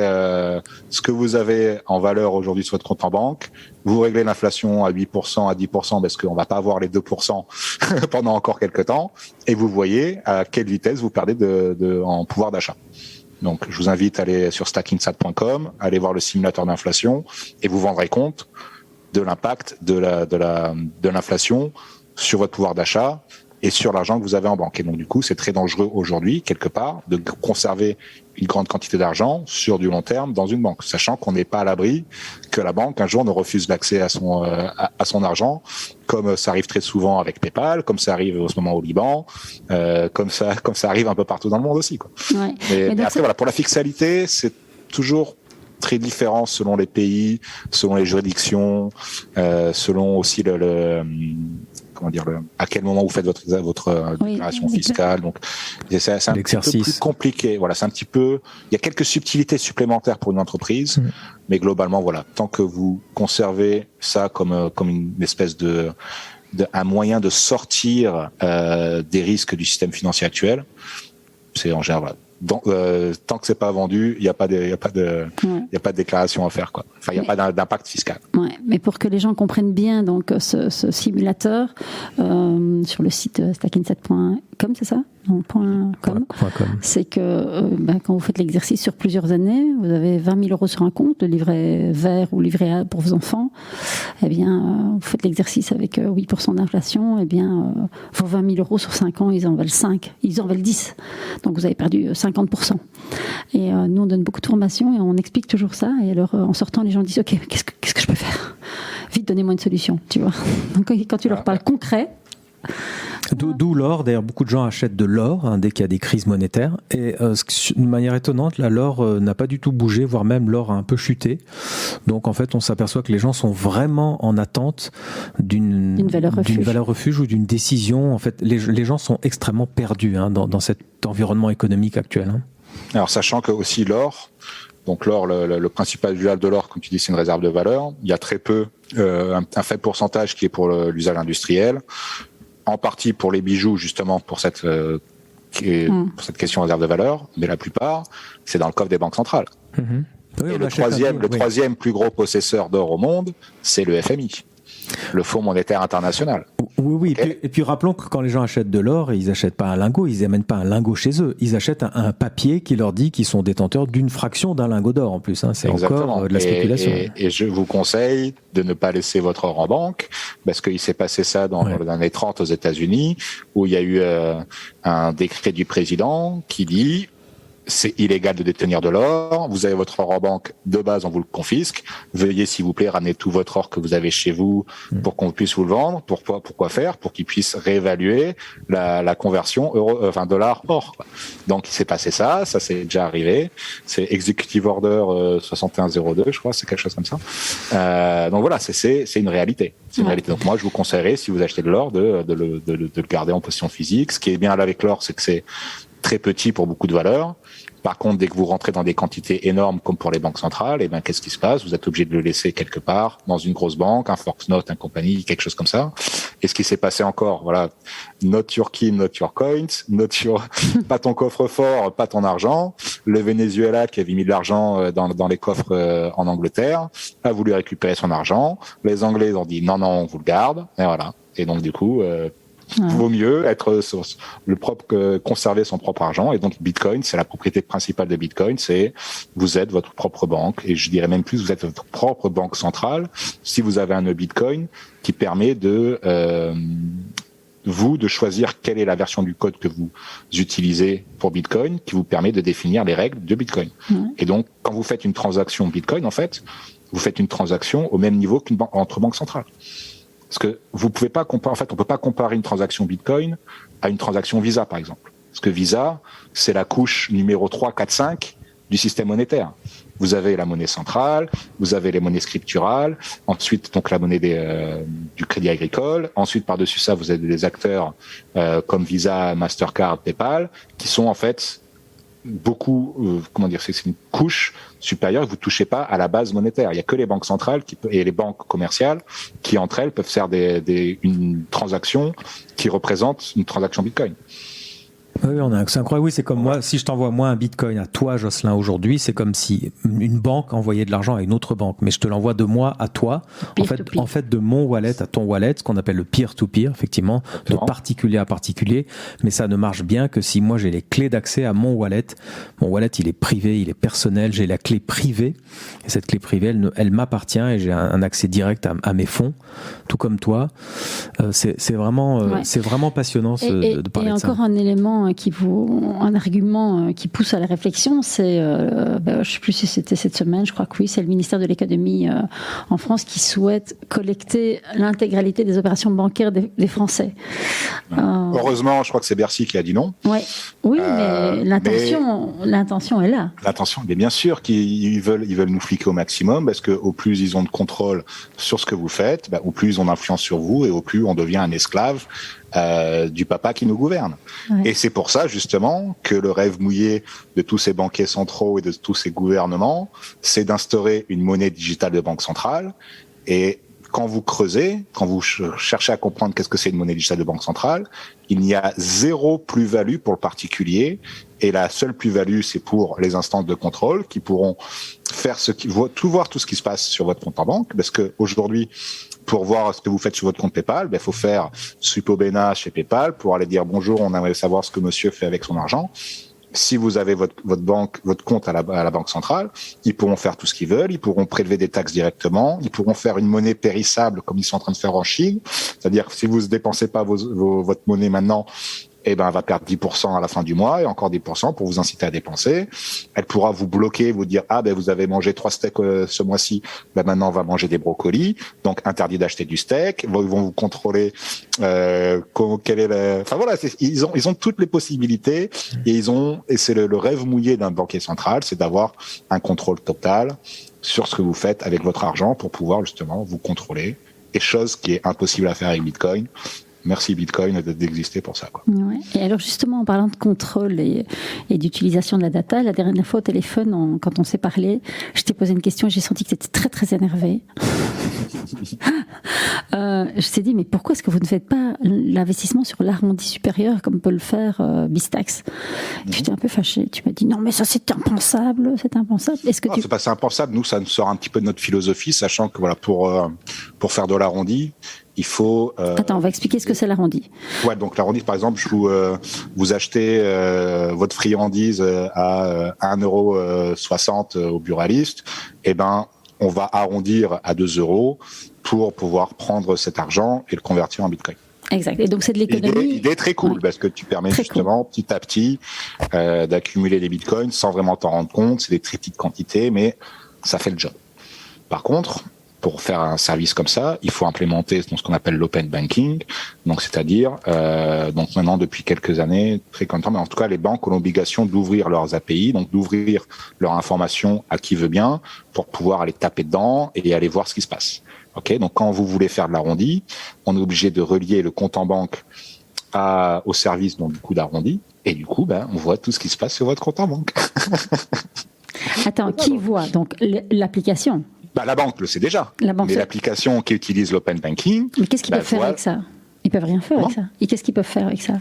ce que vous avez en valeur aujourd'hui sur votre compte en banque. Vous réglez l'inflation à 8%, à 10%, parce qu'on va pas avoir les 2% pendant encore quelques temps. Et vous voyez à quelle vitesse vous perdez en pouvoir d'achat. Donc, je vous invite à aller sur stackinsat.com, aller voir le simulateur d'inflation et vous vous rendrez compte de l'impact de l'inflation sur votre pouvoir d'achat et sur l'argent que vous avez en banque. Et donc, du coup, c'est très dangereux aujourd'hui, quelque part, de conserver une grande quantité d'argent sur du long terme dans une banque, sachant qu'on n'est pas à l'abri que la banque, un jour, ne refuse l'accès à son argent, comme ça arrive très souvent avec PayPal, comme ça arrive en ce moment au Liban, comme ça arrive un peu partout dans le monde aussi, quoi. Ouais. Mais après, voilà, pour la fiscalité, c'est toujours très différent selon les pays, selon les juridictions, selon aussi à quel moment vous faites votre déclaration fiscale. Donc, c'est un petit peu plus compliqué. Voilà, c'est un petit peu, il y a quelques subtilités supplémentaires pour une entreprise, mais globalement, voilà, tant que vous conservez ça comme une espèce un moyen de sortir des risques du système financier actuel, c'est en général. Donc, tant que c'est pas vendu, il y a pas de déclaration à faire, quoi. Enfin, il y a pas d'impact fiscal. Ouais, mais pour que les gens comprennent bien donc ce simulateur sur le site stackinset.com, c'est ça? Non, .com. C'est que quand vous faites l'exercice sur plusieurs années, vous avez 20 000 € sur un compte, le livret vert ou livret A pour vos enfants. Eh bien, vous faites l'exercice avec 8% d'inflation. Eh bien, vos 20 000 € sur 5 ans, ils en valent 5, ils en valent 10. Donc, vous avez perdu 50%. Et nous, on donne beaucoup de formations et on explique toujours ça. Et alors, en sortant, les gens disent, OK, qu'est-ce que je peux faire? Vite, donnez-moi une solution, tu vois. Donc, quand tu leur parles concret. D'où l'or. D'ailleurs, beaucoup de gens achètent de l'or dès qu'il y a des crises monétaires. Et d'une manière étonnante, là, l'or n'a pas du tout bougé, voire même l'or a un peu chuté. Donc, en fait, on s'aperçoit que les gens sont vraiment en attente d'une valeur refuge ou d'une décision. En fait, les gens sont extrêmement perdus dans cet environnement économique actuel. Alors, sachant que aussi l'or, donc l'or, le principal usage de l'or, comme tu dis, c'est une réserve de valeur. Il y a très peu, un faible pourcentage qui est pour l'usage industriel. En partie pour les bijoux, justement, pour cette question réserve de valeur, mais la plupart, c'est dans le coffre des banques centrales. Oui, et le troisième plus gros possesseur d'or au monde, c'est le FMI, le Fonds monétaire international. Oui. Okay. Et puis rappelons que quand les gens achètent de l'or, ils n'achètent pas un lingot, ils n'amènent pas un lingot chez eux. Ils achètent un papier qui leur dit qu'ils sont détenteurs d'une fraction d'un lingot d'or en plus. C'est exactement. Encore de la spéculation. Et je vous conseille de ne pas laisser votre or en banque, parce qu'il s'est passé ça dans les années 30 aux États-Unis, où il y a eu un décret du président qui dit c'est illégal de détenir de l'or, vous avez votre or en banque, de base on vous le confisque, veuillez s'il vous plaît ramener tout votre or que vous avez chez vous pour qu'on puisse vous le vendre. Pourquoi faire? Pour qu'ils puissent réévaluer la conversion dollar-or. Donc il s'est passé ça s'est déjà arrivé, c'est Executive Order 6102, je crois, c'est quelque chose comme ça. Donc voilà, c'est une réalité. C'est une réalité. Donc moi je vous conseillerais, si vous achetez de l'or, de le garder en possession physique. Ce qui est bien là avec l'or, c'est que c'est très petit pour beaucoup de valeurs. Par contre, dès que vous rentrez dans des quantités énormes, comme pour les banques centrales, qu'est-ce qui se passe? Vous êtes obligé de le laisser quelque part, dans une grosse banque, un Foxnote, un compagnie, quelque chose comme ça. Et ce qui s'est passé encore, voilà, not your key, not your coins, pas ton coffre-fort, pas ton argent. Le Venezuela, qui avait mis de l'argent dans les coffres en Angleterre, a voulu récupérer son argent. Les Anglais ont dit non, on vous le garde. Et voilà. Et donc, du coup, vaut mieux conserver son propre argent. Et donc Bitcoin, c'est la propriété principale de Bitcoin, c'est vous êtes votre propre banque, et je dirais même plus, vous êtes votre propre banque centrale si vous avez un nœud Bitcoin qui permet de choisir quelle est la version du code que vous utilisez pour Bitcoin, qui vous permet de définir les règles de Bitcoin. Et donc quand vous faites une transaction Bitcoin, en fait, vous faites une transaction au même niveau entre banques centrales. Parce que vous pouvez pas comparer, en fait, on peut pas comparer une transaction Bitcoin à une transaction Visa, par exemple. Parce que Visa, c'est la couche numéro 3, 4, 5 du système monétaire. Vous avez la monnaie centrale, vous avez les monnaies scripturales, ensuite, donc, la monnaie du crédit agricole. Ensuite, par-dessus ça, vous avez des acteurs, comme Visa, Mastercard, PayPal, qui sont, en fait, c'est une couche supérieure. Vous touchez pas à la base monétaire. Il y a que les banques centrales et les banques commerciales qui entre elles peuvent faire une transaction qui représente une transaction Bitcoin. Oui, on a accès incroyable. Oui, c'est comme moi, si je t'envoie moi un bitcoin à toi, Jocelyn, aujourd'hui, c'est comme si une banque envoyait de l'argent à une autre banque, mais je te l'envoie de moi à toi. En fait, de mon wallet à ton wallet, ce qu'on appelle le peer-to-peer, effectivement, de particulier à particulier. Mais ça ne marche bien que si moi j'ai les clés d'accès à mon wallet. Mon wallet, il est privé, il est personnel. J'ai la clé privée. Et cette clé privée, elle m'appartient et j'ai un accès direct à mes fonds, tout comme toi. C'est vraiment passionnant de parler de ça. Et encore un élément un argument qui pousse à la réflexion, c'est, je ne sais plus si c'était cette semaine, je crois que oui, c'est le ministère de l'économie en France qui souhaite collecter l'intégralité des opérations bancaires des Français. Heureusement, je crois que c'est Bercy qui a dit non. Ouais. Oui, mais l'intention est là. L'intention, mais bien sûr qu'ils veulent nous fliquer au maximum, parce que au plus ils ont de contrôle sur ce que vous faites, au plus ils ont d'influence sur vous et au plus on devient un esclave du papa qui nous gouverne. Ouais. Et c'est pour ça justement que le rêve mouillé de tous ces banquiers centraux et de tous ces gouvernements, c'est d'instaurer une monnaie digitale de banque centrale. Et quand vous creusez, quand vous cherchez à comprendre qu'est-ce que c'est une monnaie digitale de banque centrale, il n'y a zéro plus-value pour le particulier. Et la seule plus-value, c'est pour les instances de contrôle qui pourront faire voir tout ce qui se passe sur votre compte en banque. Parce que aujourd'hui, pour voir ce que vous faites sur votre compte PayPal, il faut faire Supobena chez PayPal pour aller dire bonjour, on aimerait savoir ce que monsieur fait avec son argent. Si vous avez votre compte à la banque centrale, ils pourront faire tout ce qu'ils veulent, ils pourront prélever des taxes directement, ils pourront faire une monnaie périssable comme ils sont en train de faire en Chine. C'est-à-dire que si vous ne dépensez pas votre monnaie maintenant, elle va perdre 10% à la fin du mois et encore 10% pour vous inciter à dépenser. Elle pourra vous bloquer, vous dire vous avez mangé 3 steaks ce mois-ci, maintenant on va manger des brocolis, donc interdit d'acheter du steak. Ils vont vous contrôler ils ont toutes les possibilités et c'est le rêve mouillé d'un banquier central, c'est d'avoir un contrôle total sur ce que vous faites avec votre argent pour pouvoir justement vous contrôler. Et chose qui est impossible à faire avec Bitcoin. Merci Bitcoin d'exister pour ça. Ouais. Et alors justement, en parlant de contrôle et d'utilisation de la data, la dernière fois au téléphone, quand on s'est parlé, je t'ai posé une question et j'ai senti que tu étais très très énervé. Je t'ai dit, mais pourquoi est-ce que vous ne faites pas l'investissement sur l'arrondi supérieur comme peut le faire Bistax? Tu t'es un peu fâché. Tu m'as dit, non mais ça c'est impensable, c'est impensable. C'est pas impensable. Nous, ça nous sort un petit peu de notre philosophie, sachant que pour faire de l'arrondi, il faut... Attends, on va expliquer ce que c'est l'arrondi. Ouais, donc l'arrondi, par exemple, vous achetez votre friandise à 1,60 € au buraliste, on va arrondir à 2 € pour pouvoir prendre cet argent et le convertir en Bitcoin. Exact. Et donc c'est de l'économie. Idée très cool, parce que tu permets justement petit à petit d'accumuler des Bitcoins sans vraiment t'en rendre compte. C'est des très petites quantités, mais ça fait le job. Par contre, pour faire un service comme ça, il faut implémenter ce qu'on appelle l'open banking. Donc, c'est-à-dire, donc maintenant depuis quelques années, très content, mais en tout cas, les banques ont l'obligation d'ouvrir leurs API, donc d'ouvrir leur information à qui veut bien, pour pouvoir aller taper dedans et aller voir ce qui se passe. Ok, donc quand vous voulez faire de l'arrondi, on est obligé de relier le compte en banque au service donc du coup d'arrondi, et du coup, on voit tout ce qui se passe sur votre compte en banque. Attends, qui voit donc l'application? La banque le sait déjà. Mais l'application qui utilise l'open banking. Mais qu'est-ce qu'ils peuvent faire avec ça? Ils peuvent rien faire avec ça. Et qu'est-ce qu'ils peuvent faire avec ça?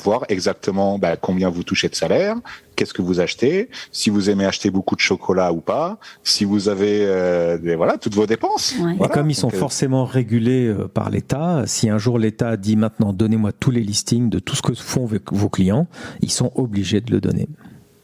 Voir exactement combien vous touchez de salaire, qu'est-ce que vous achetez, si vous aimez acheter beaucoup de chocolat ou pas, si vous avez toutes vos dépenses. Ouais. Et comme ils sont forcément régulés par l'État, si un jour l'État dit maintenant donnez-moi tous les listings de tout ce que font vos clients, ils sont obligés de le donner.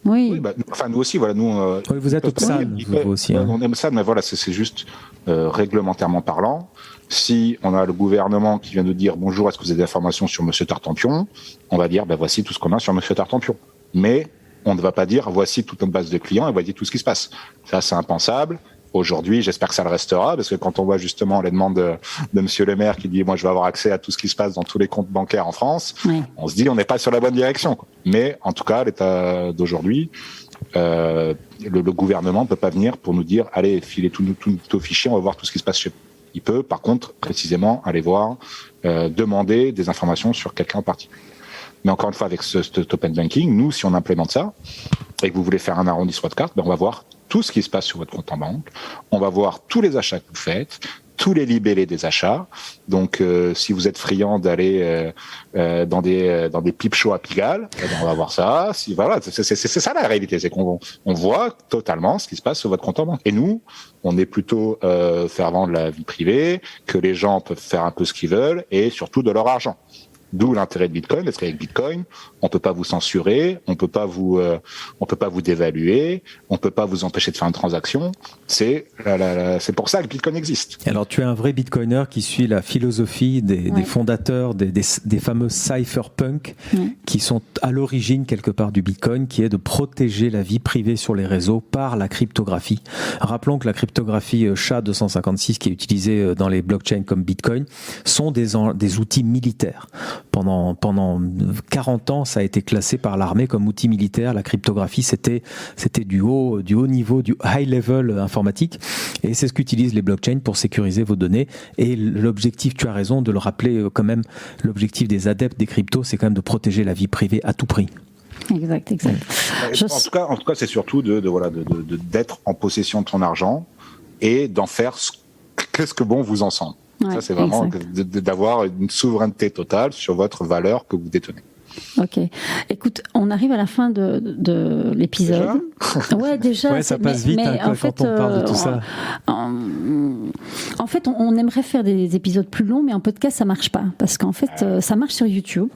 Oui. Nous aussi, nous. Vous êtes Oxan, vous aussi. On aime ça, mais c'est juste réglementairement parlant. Si on a le gouvernement qui vient de dire bonjour, est-ce que vous avez des informations sur Monsieur Tartampion, on va dire voici tout ce qu'on a sur Monsieur Tartampion. Mais on ne va pas dire voici toute notre base de clients et voici tout ce qui se passe. Ça, c'est impensable. Aujourd'hui, j'espère que ça le restera, parce que quand on voit justement les demandes de Monsieur le maire qui dit moi je veux avoir accès à tout ce qui se passe dans tous les comptes bancaires en France, on se dit on n'est pas sur la bonne direction. Mais en tout cas, l'état d'aujourd'hui, le gouvernement ne peut pas venir pour nous dire allez filez tous nos fichiers, on va voir tout ce qui se passe chez vous. Il peut par contre précisément aller voir, demander des informations sur quelqu'un en particulier. Mais encore une fois, avec cet open banking, nous, si on implémente ça et que vous voulez faire un arrondi sur votre carte, on va voir tout ce qui se passe sur votre compte en banque. On va voir tous les achats que vous faites, tous les libellés des achats. Donc, si vous êtes friand d'aller dans des peep shows à Pigalle, on va voir ça. Si voilà, c'est ça la réalité, c'est qu'on voit totalement ce qui se passe sur votre compte en banque. Et nous, on est plutôt fervent de la vie privée, que les gens peuvent faire un peu ce qu'ils veulent et surtout de leur argent. D'où l'intérêt de Bitcoin, parce qu'avec Bitcoin, on peut pas vous censurer, on peut pas vous dévaluer, on peut pas vous empêcher de faire une transaction. C'est pour ça que Bitcoin existe. Alors tu es un vrai Bitcoiner qui suit la philosophie des fondateurs des fameux cypherpunks qui sont à l'origine quelque part du Bitcoin, qui est de protéger la vie privée sur les réseaux par la cryptographie. Rappelons que la cryptographie SHA-256 qui est utilisée dans les blockchains comme Bitcoin sont des outils militaires. Pendant 40 ans, ça a été classé par l'armée comme outil militaire. La cryptographie, c'était du haut niveau, du high level informatique. Et c'est ce qu'utilisent les blockchains pour sécuriser vos données. Et l'objectif, tu as raison de le rappeler quand même, l'objectif des adeptes des cryptos, c'est quand même de protéger la vie privée à tout prix. Exact. En tout cas, c'est surtout d'être en possession de ton argent et d'en faire qu'est-ce que bon vous en semble. Ça, c'est vraiment d'avoir une souveraineté totale sur votre valeur que vous détenez. Ok. Écoute, on arrive à la fin de l'épisode. Déjà. Ouais, ça passe vite quand on parle de tout ça. En fait, on aimerait faire des épisodes plus longs, mais en podcast, ça marche pas. Parce qu'en fait, ça marche sur YouTube.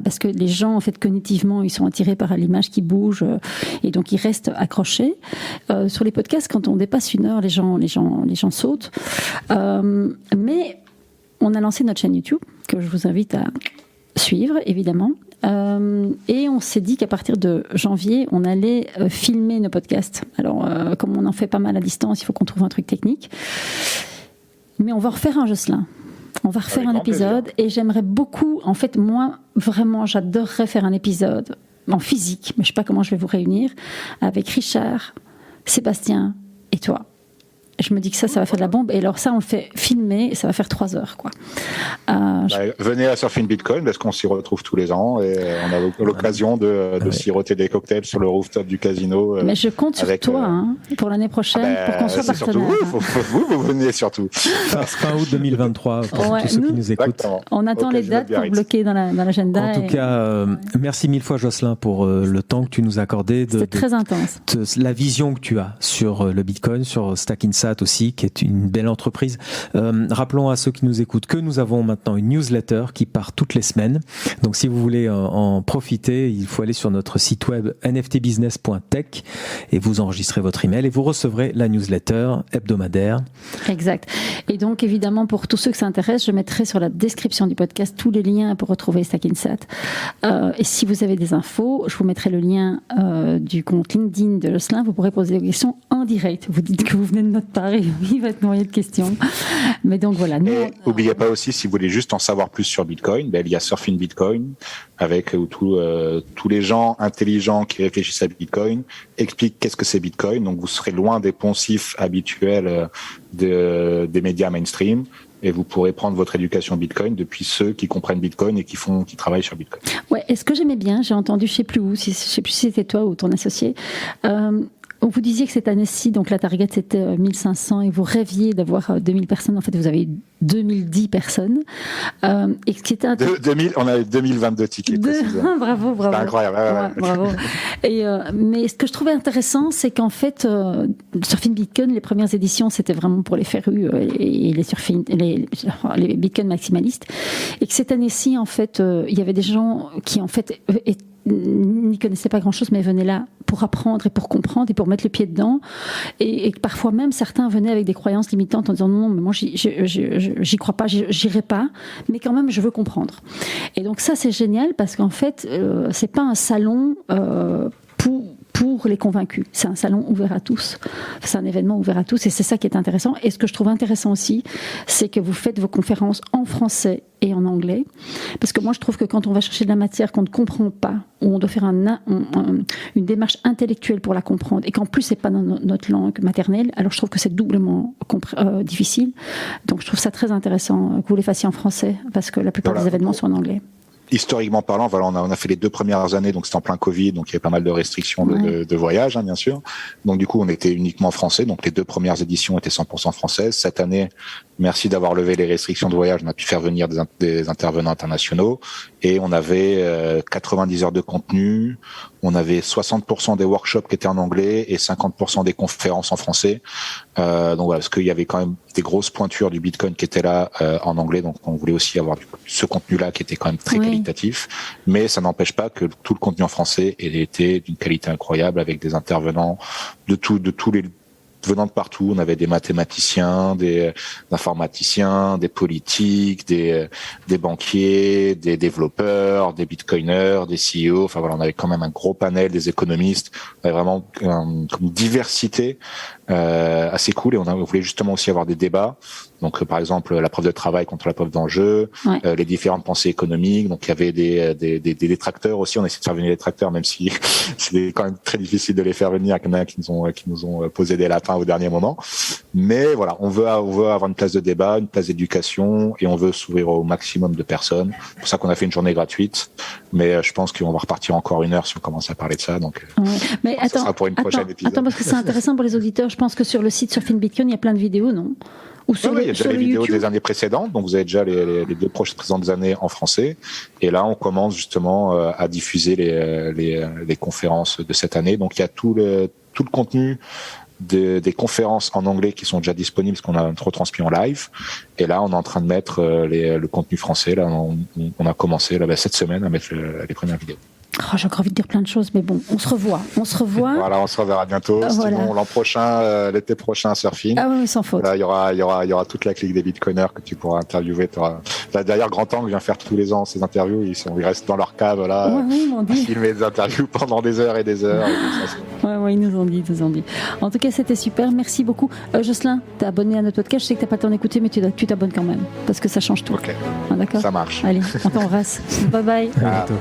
Parce que les gens, en fait, cognitivement, ils sont attirés par l'image qui bouge et donc ils restent accrochés. Sur les podcasts, quand on dépasse 1 heure, les gens sautent. Mais on a lancé notre chaîne YouTube que je vous invite à suivre, évidemment. Et on s'est dit qu'à partir de janvier, on allait filmer nos podcasts. Alors, comme on en fait pas mal à distance, il faut qu'on trouve un truc technique. Mais on va refaire un Jocelyn. On va refaire un épisode et j'aimerais beaucoup, en fait, moi, vraiment, j'adorerais faire un épisode en physique, mais je ne sais pas comment je vais vous réunir, avec Richard, Sébastien et toi. Je me dis que ça va faire de la bombe. Et alors ça, on le fait filmer et ça va faire 3 heures, quoi. Venez à Surfing Bitcoin parce qu'on s'y retrouve tous les ans et on a l'occasion de siroter des cocktails sur le rooftop du casino. Mais je compte sur toi pour l'année prochaine pour qu'on soit partenaire. Vous venez surtout. Fin août 2023 pour tous ceux qui nous écoutent. Exactement. On attend les dates pour bloquer dans l'agenda. En tout cas, merci 1000 fois Jocelyn pour le temps que tu nous as accordé. C'était très intense. La vision que tu as sur le Bitcoin, sur Stack Insat aussi, qui est une belle entreprise. Rappelons à ceux qui nous écoutent que nous avons maintenant une newsletter qui part toutes les semaines. Donc si vous voulez en profiter, il faut aller sur notre site web nftbusiness.tech et vous enregistrez votre email et vous recevrez la newsletter hebdomadaire. Exact. Et donc évidemment pour tous ceux que ça intéresse, je mettrai sur la description du podcast tous les liens pour retrouver Stack Insat. Et si vous avez des infos, je vous mettrai le lien du compte LinkedIn de Jocelyn. Vous pourrez poser des questions en direct. Vous dites que vous venez de notre part et il va être noyé de questions. Mais donc voilà. N'oubliez pas aussi, si vous voulez juste en savoir plus sur Bitcoin, il y a Surfing Bitcoin avec où tous les gens intelligents qui réfléchissent à Bitcoin expliquent qu'est-ce que c'est Bitcoin. Donc vous serez loin des poncifs habituels des médias mainstream. Et vous pourrez prendre votre éducation Bitcoin depuis ceux qui comprennent Bitcoin et qui travaillent sur Bitcoin. Ouais, et ce que j'aimais bien, j'ai entendu, je sais plus si c'était toi ou ton associé, vous disiez que cette année-ci, donc la target c'était 1500 et vous rêviez d'avoir 2000 personnes. En fait, vous avez 2010 personnes. Et ce qui était on a 2022 tickets. Bravo. C'est incroyable. Ouais, bravo. Et, mais ce que je trouvais intéressant, c'est qu'en fait, Surfing Bitcoin, les premières éditions, c'était vraiment pour les férus et les Bitcoin maximalistes. Et que cette année-ci, en fait, il y avait des gens qui, en fait, n'y connaissaient pas grand-chose, mais venaient là pour apprendre et pour comprendre et pour mettre le pied dedans. Et parfois même, certains venaient avec des croyances limitantes en disant non, mais moi, j'y crois pas, j'irai pas, mais quand même, je veux comprendre. Et donc ça, c'est génial parce qu'en fait, c'est pas un salon pour les convaincus. C'est un salon ouvert à tous. C'est un événement ouvert à tous et c'est ça qui est intéressant. Et ce que je trouve intéressant aussi, c'est que vous faites vos conférences en français et en anglais. Parce que moi, je trouve que quand on va chercher de la matière qu'on ne comprend pas, ou on doit faire une démarche intellectuelle pour la comprendre, et qu'en plus, c'est pas dans notre langue maternelle, alors je trouve que c'est doublement difficile. Donc, je trouve ça très intéressant que vous les fassiez en français, parce que la plupart des événements sont en anglais. historiquement parlant, voilà, on a fait les 2 premières années, donc c'était en plein Covid, donc il y avait pas mal de restrictions de voyage, hein, bien sûr. Donc du coup, on était uniquement français, donc les 2 premières éditions étaient 100% françaises. Cette année, merci d'avoir levé les restrictions de voyage, on a pu faire venir des intervenants internationaux et on avait 90 heures de contenu, on avait 60% des workshops qui étaient en anglais et 50% des conférences en français. Donc voilà, parce qu'il y avait quand même des grosses pointures du Bitcoin qui étaient là en anglais, donc on voulait aussi avoir ce contenu-là qui était quand même très qualitatif, mais ça n'empêche pas que tout le contenu en français ait été d'une qualité incroyable avec des intervenants de tous les venant de partout. On avait des mathématiciens, des informaticiens, des politiques, des banquiers, des développeurs, des bitcoiners, des CEO. Enfin voilà, on avait quand même un gros panel, des économistes. On avait vraiment une diversité assez cool, et on voulait justement aussi avoir des débats. Donc par exemple la preuve de travail contre la preuve d'enjeu, les différentes pensées économiques. Donc il y avait des détracteurs aussi. On a essayé de faire venir les détracteurs, même si c'était quand même très difficile de les faire venir. Il y en a qui nous ont posé des lapins au dernier moment. Mais voilà, on veut avoir une place de débat, une place d'éducation, et on veut s'ouvrir au maximum de personnes. C'est pour ça qu'on a fait une journée gratuite. Mais je pense qu'on va repartir encore 1 heure si on commence à parler de ça. Donc mais ça sera pour une prochaine épisode. Attends, parce que c'est intéressant pour les auditeurs. Je pense que sur le site Surfing Bitcoin, il y a plein de vidéos, non? Ou sur il y a déjà les vidéos des années précédentes, donc vous avez déjà les 2 précédentes années en français, et là on commence justement à diffuser les conférences de cette année. Donc il y a tout le contenu des conférences en anglais qui sont déjà disponibles, parce qu'on a retransmis en live, et là on est en train de mettre le contenu français. Là on a commencé cette semaine à mettre les premières vidéos. Oh, j'ai encore envie de dire plein de choses, mais bon, on se revoit. Voilà, on se reverra bientôt. Sinon, l'an prochain, l'été prochain, Surfing. Ah oui, sans faute. Là, il y aura toute la clique des bitcoiners que tu pourras interviewer. Là, d'ailleurs, Grand Angle vient faire tous les ans ces interviews. Ils restent dans leur cave, là, à filmer des interviews pendant des heures et des heures. Ils nous ont dit. En tout cas, c'était super. Merci beaucoup. Jocelyn, t'es abonné à notre podcast. Je sais que t'as pas le temps d'écouter, mais tu t'abonnes quand même, parce que ça change tout. Ok. Ah, d'accord. Ça marche. Allez, on t'embrasse. Bye bye. À bientôt.